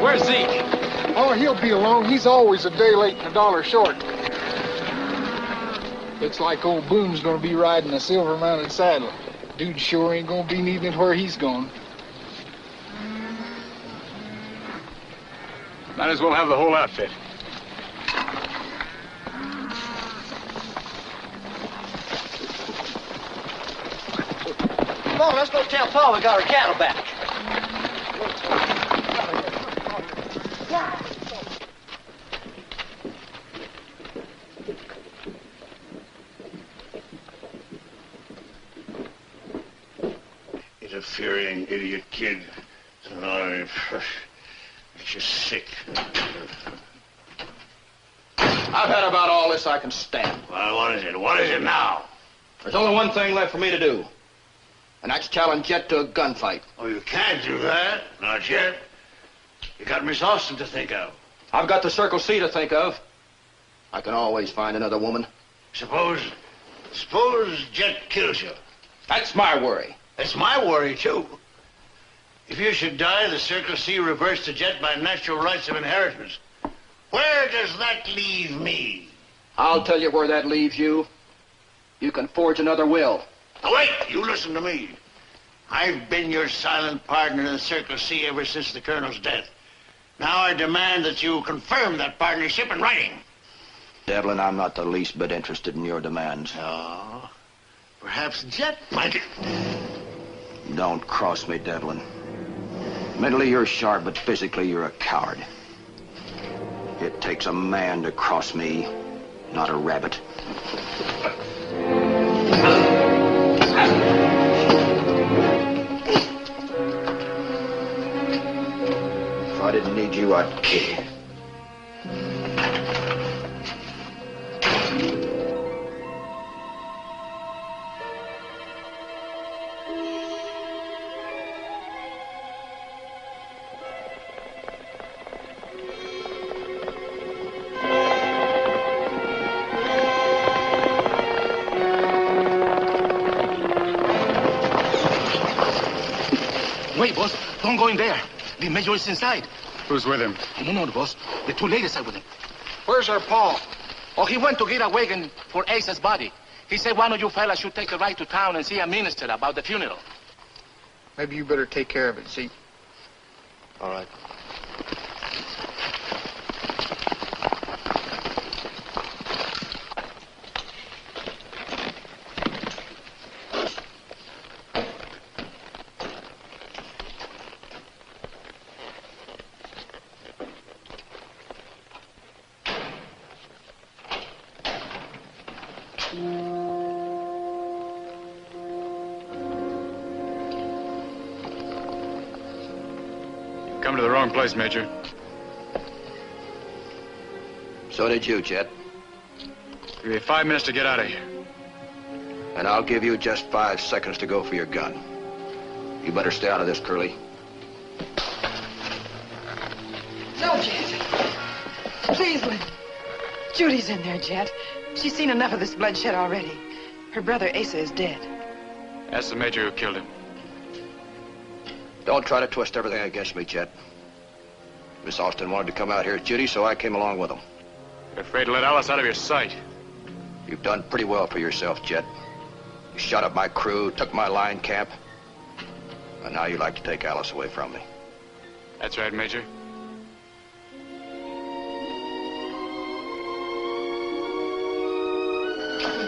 Where's Zeke? Oh, he'll be along. He's always a day late and a dollar short. Looks like old Boone's gonna be riding a silver-mounted saddle. Dude sure ain't gonna be needing it where he's going. Might as well have the whole outfit. Come on, let's go tell Pa we got our cattle back. Interfering idiot kid. No, it's just sick. I've had about all this I can stand. Well, what is it? What is it now? There's only one thing left for me to do, and that's challenge Jet to a gunfight. Oh, you can't do that. Not yet. You got Miss Austin to think of. I've got the Circle C to think of. I can always find another woman. Suppose Jet kills you. That's my worry. That's my worry, too. If you should die, the Circle C reverts to Jet by natural rights of inheritance. Where does that leave me? I'll tell you where that leaves you. You can forge another will. Now, wait, you listen to me. I've been your silent partner in the Circle C ever since the Colonel's death. Now I demand that you confirm that partnership in writing. Devlin, I'm not the least bit interested in your demands. Oh, perhaps Jet might. Don't cross me, Devlin. Mentally, you're sharp, but physically, you're a coward. It takes a man to cross me, not a rabbit. what, kid? Wait, boss. Don't go in there. The major is inside. Who's with him? No, boss. The two ladies are with him. Where's our Paul? Oh, he went to get a wagon for Ace's body. He said one of you fellas should take a ride to town and see a minister about the funeral. Maybe you better take care of it, see? All right. Come to the wrong place, Major. So did you, Jet. Give you 5 minutes to get out of here. And I'll give you just 5 seconds to go for your gun. You better stay out of this, Curly. No, Jet. Please, Lynn. Judy's in there, Jet. She's seen enough of this bloodshed already. Her brother, Asa, is dead. That's the Major who killed him. Don't try to twist everything against me, Jet. Miss Austin wanted to come out here with Judy, so I came along with him. You're afraid to let Alice out of your sight. You've done pretty well for yourself, Jet. You shot up my crew, took my line camp, and now you'd like to take Alice away from me. That's right, Major.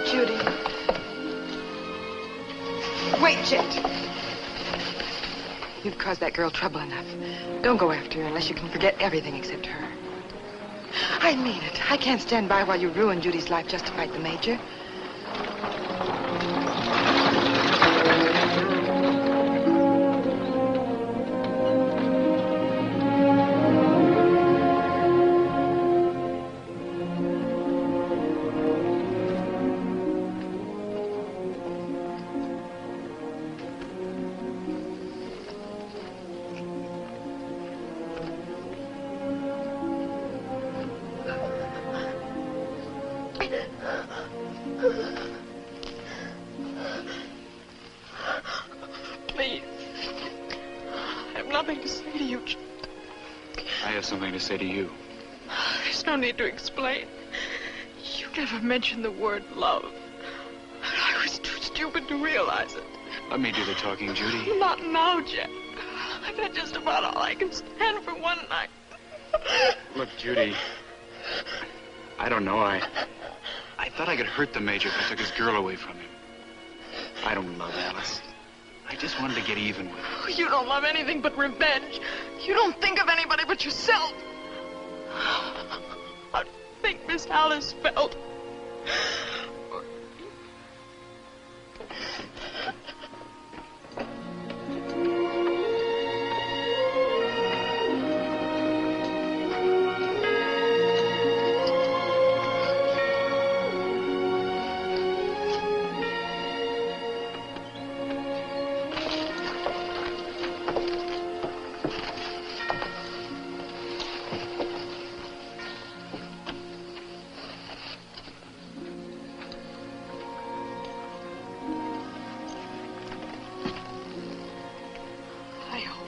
Judy. Wait, Jet. You've caused that girl trouble enough. Don't go after her unless you can forget everything except her. I mean it. I can't stand by while you ruin Judy's life just to fight the Major. Please. I have nothing to say to you, Jet. I have something to say to you. There's no need to explain. You never mentioned the word love. I was too stupid to realize it. Let me do the talking, Judy. Not now, Jet. I've had just about all I can stand for one night. Look, Judy. I don't know. I thought I could hurt the Major if I took his girl away from him. I don't love Alice. I just wanted to get even with her. You don't love anything but revenge. You don't think of anybody but yourself. How do you think Miss Alice felt?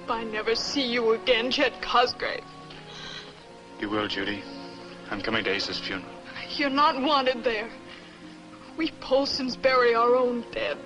I never see you again, Jet Cosgrave. You will, Judy. I'm coming to Ace's funeral. You're not wanted there. We Polsons bury our own dead.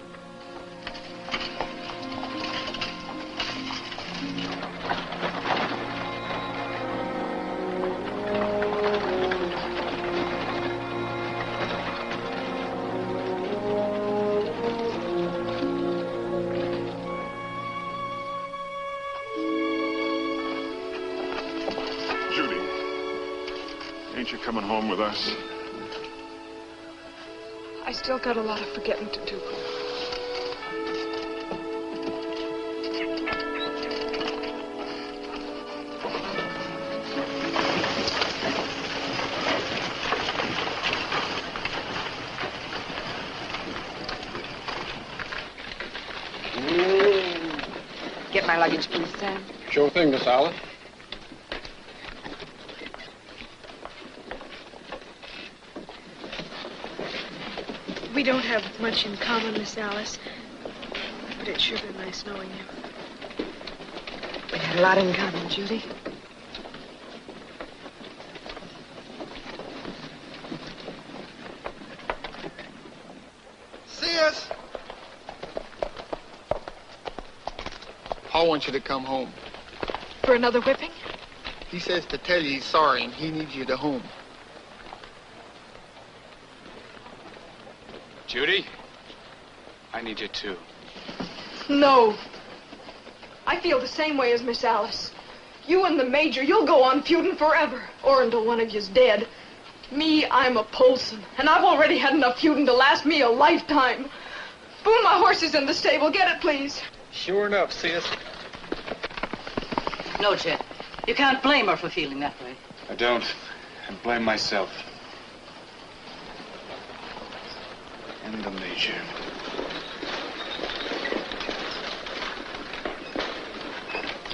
Ain't you coming home with us? I still got a lot of forgetting to do. My luggage, please, Sam. Sure thing, Miss Alice. We don't have much in common, Miss Alice. But it's sure been nice knowing you. We had a lot in common, Judy. Sis! Paul wants you to come home. For another whipping? He says to tell you he's sorry and he needs you to home. Judy, I need you too. No. I feel the same way as Miss Alice. You and the Major, you'll go on feuding forever, or until one of you's dead. Me, I'm a Polson, and I've already had enough feuding to last me a lifetime. Boone, my horse is in the stable. Get it, please. Sure enough, sis. No, Chet. You can't blame her for feeling that way. I don't. I blame myself. And the Major.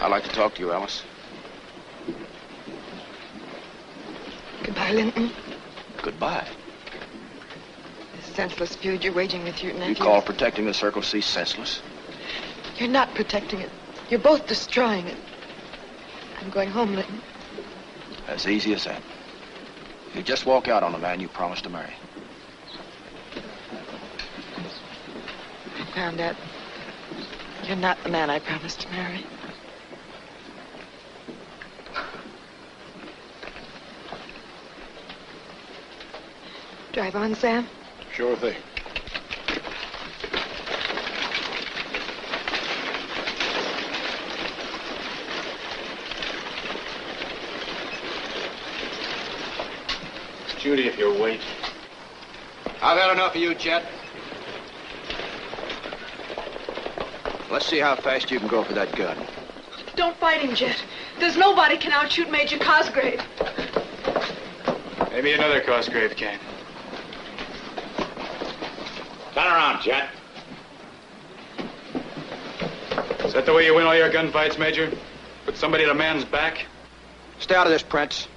I'd like to talk to you, Alice. Goodbye, Linton. Goodbye. This senseless feud you're waging with your nephew. You call protecting the Circle C senseless? You're not protecting it. You're both destroying it. I'm going home, Linton. As easy as that. You just walk out on the man you promised to marry. I found out you're not the man I promised to marry. Drive on, Sam. Sure thing. Judy, if you'll wait. I've had enough of you, Chet. Let's see how fast you can go for that gun. Don't fight him, Jet. There's nobody can outshoot Major Cosgrave. Maybe another Cosgrave can. Turn around, Jet. Is that the way you win all your gunfights, Major? Put somebody at a man's back? Stay out of this, Prince.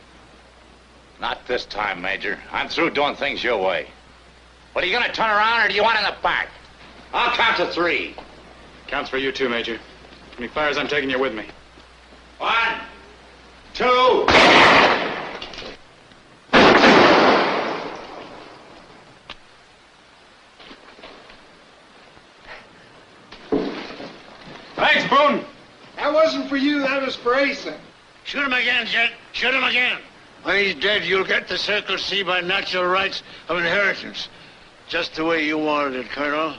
Not this time, Major. I'm through doing things your way. What, are you going to turn around, or do you want in the back? I'll count to 3. Counts for you too, Major. When he fires, I'm taking you with me. 1, 2... Thanks, Boone. That wasn't for you, that was for Asa. Shoot him again, Jet. Shoot him again. When he's dead, you'll get the Circle C by natural rights of inheritance. Just the way you wanted it, Colonel.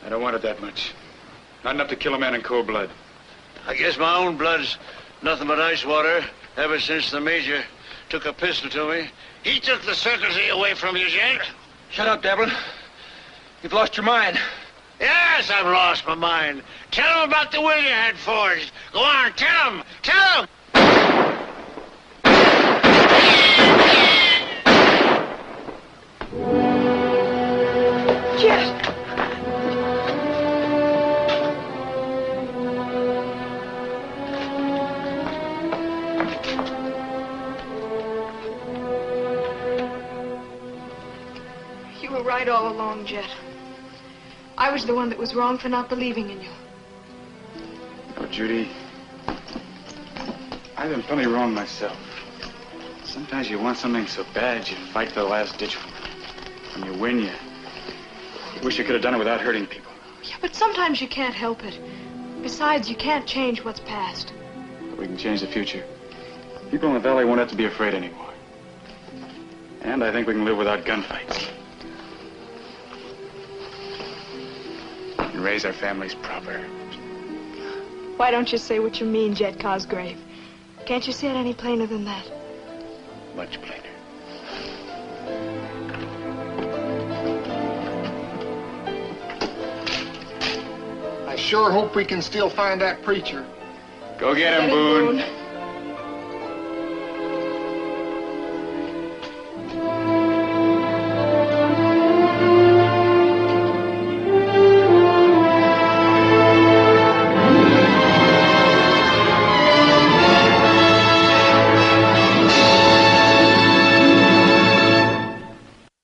I don't want it that much. Not enough to kill a man in cold blood. I guess my own blood's nothing but ice water ever since the Major took a pistol to me. He took the Circle C away from you, Jet. Shut up, Devlin. You've lost your mind. Yes, I've lost my mind. Tell him about the will you had forged. Go on, tell him. Tell him. Jet! You were right all along, Jet. I was the one that was wrong for not believing in you. Oh, Judy, I've been plenty wrong myself. Sometimes you want something so bad you fight to the last ditch for it. When you win, you wish you could have done it without hurting people. Yeah, but sometimes you can't help it. Besides, you can't change what's past. But we can change the future. People in the valley won't have to be afraid anymore. And I think we can live without gunfights. And raise our families proper. Why don't you say what you mean, Jet Cosgrave? Can't you say it any plainer than that? Much plainer. I sure hope we can still find that preacher. Go get him, Boone.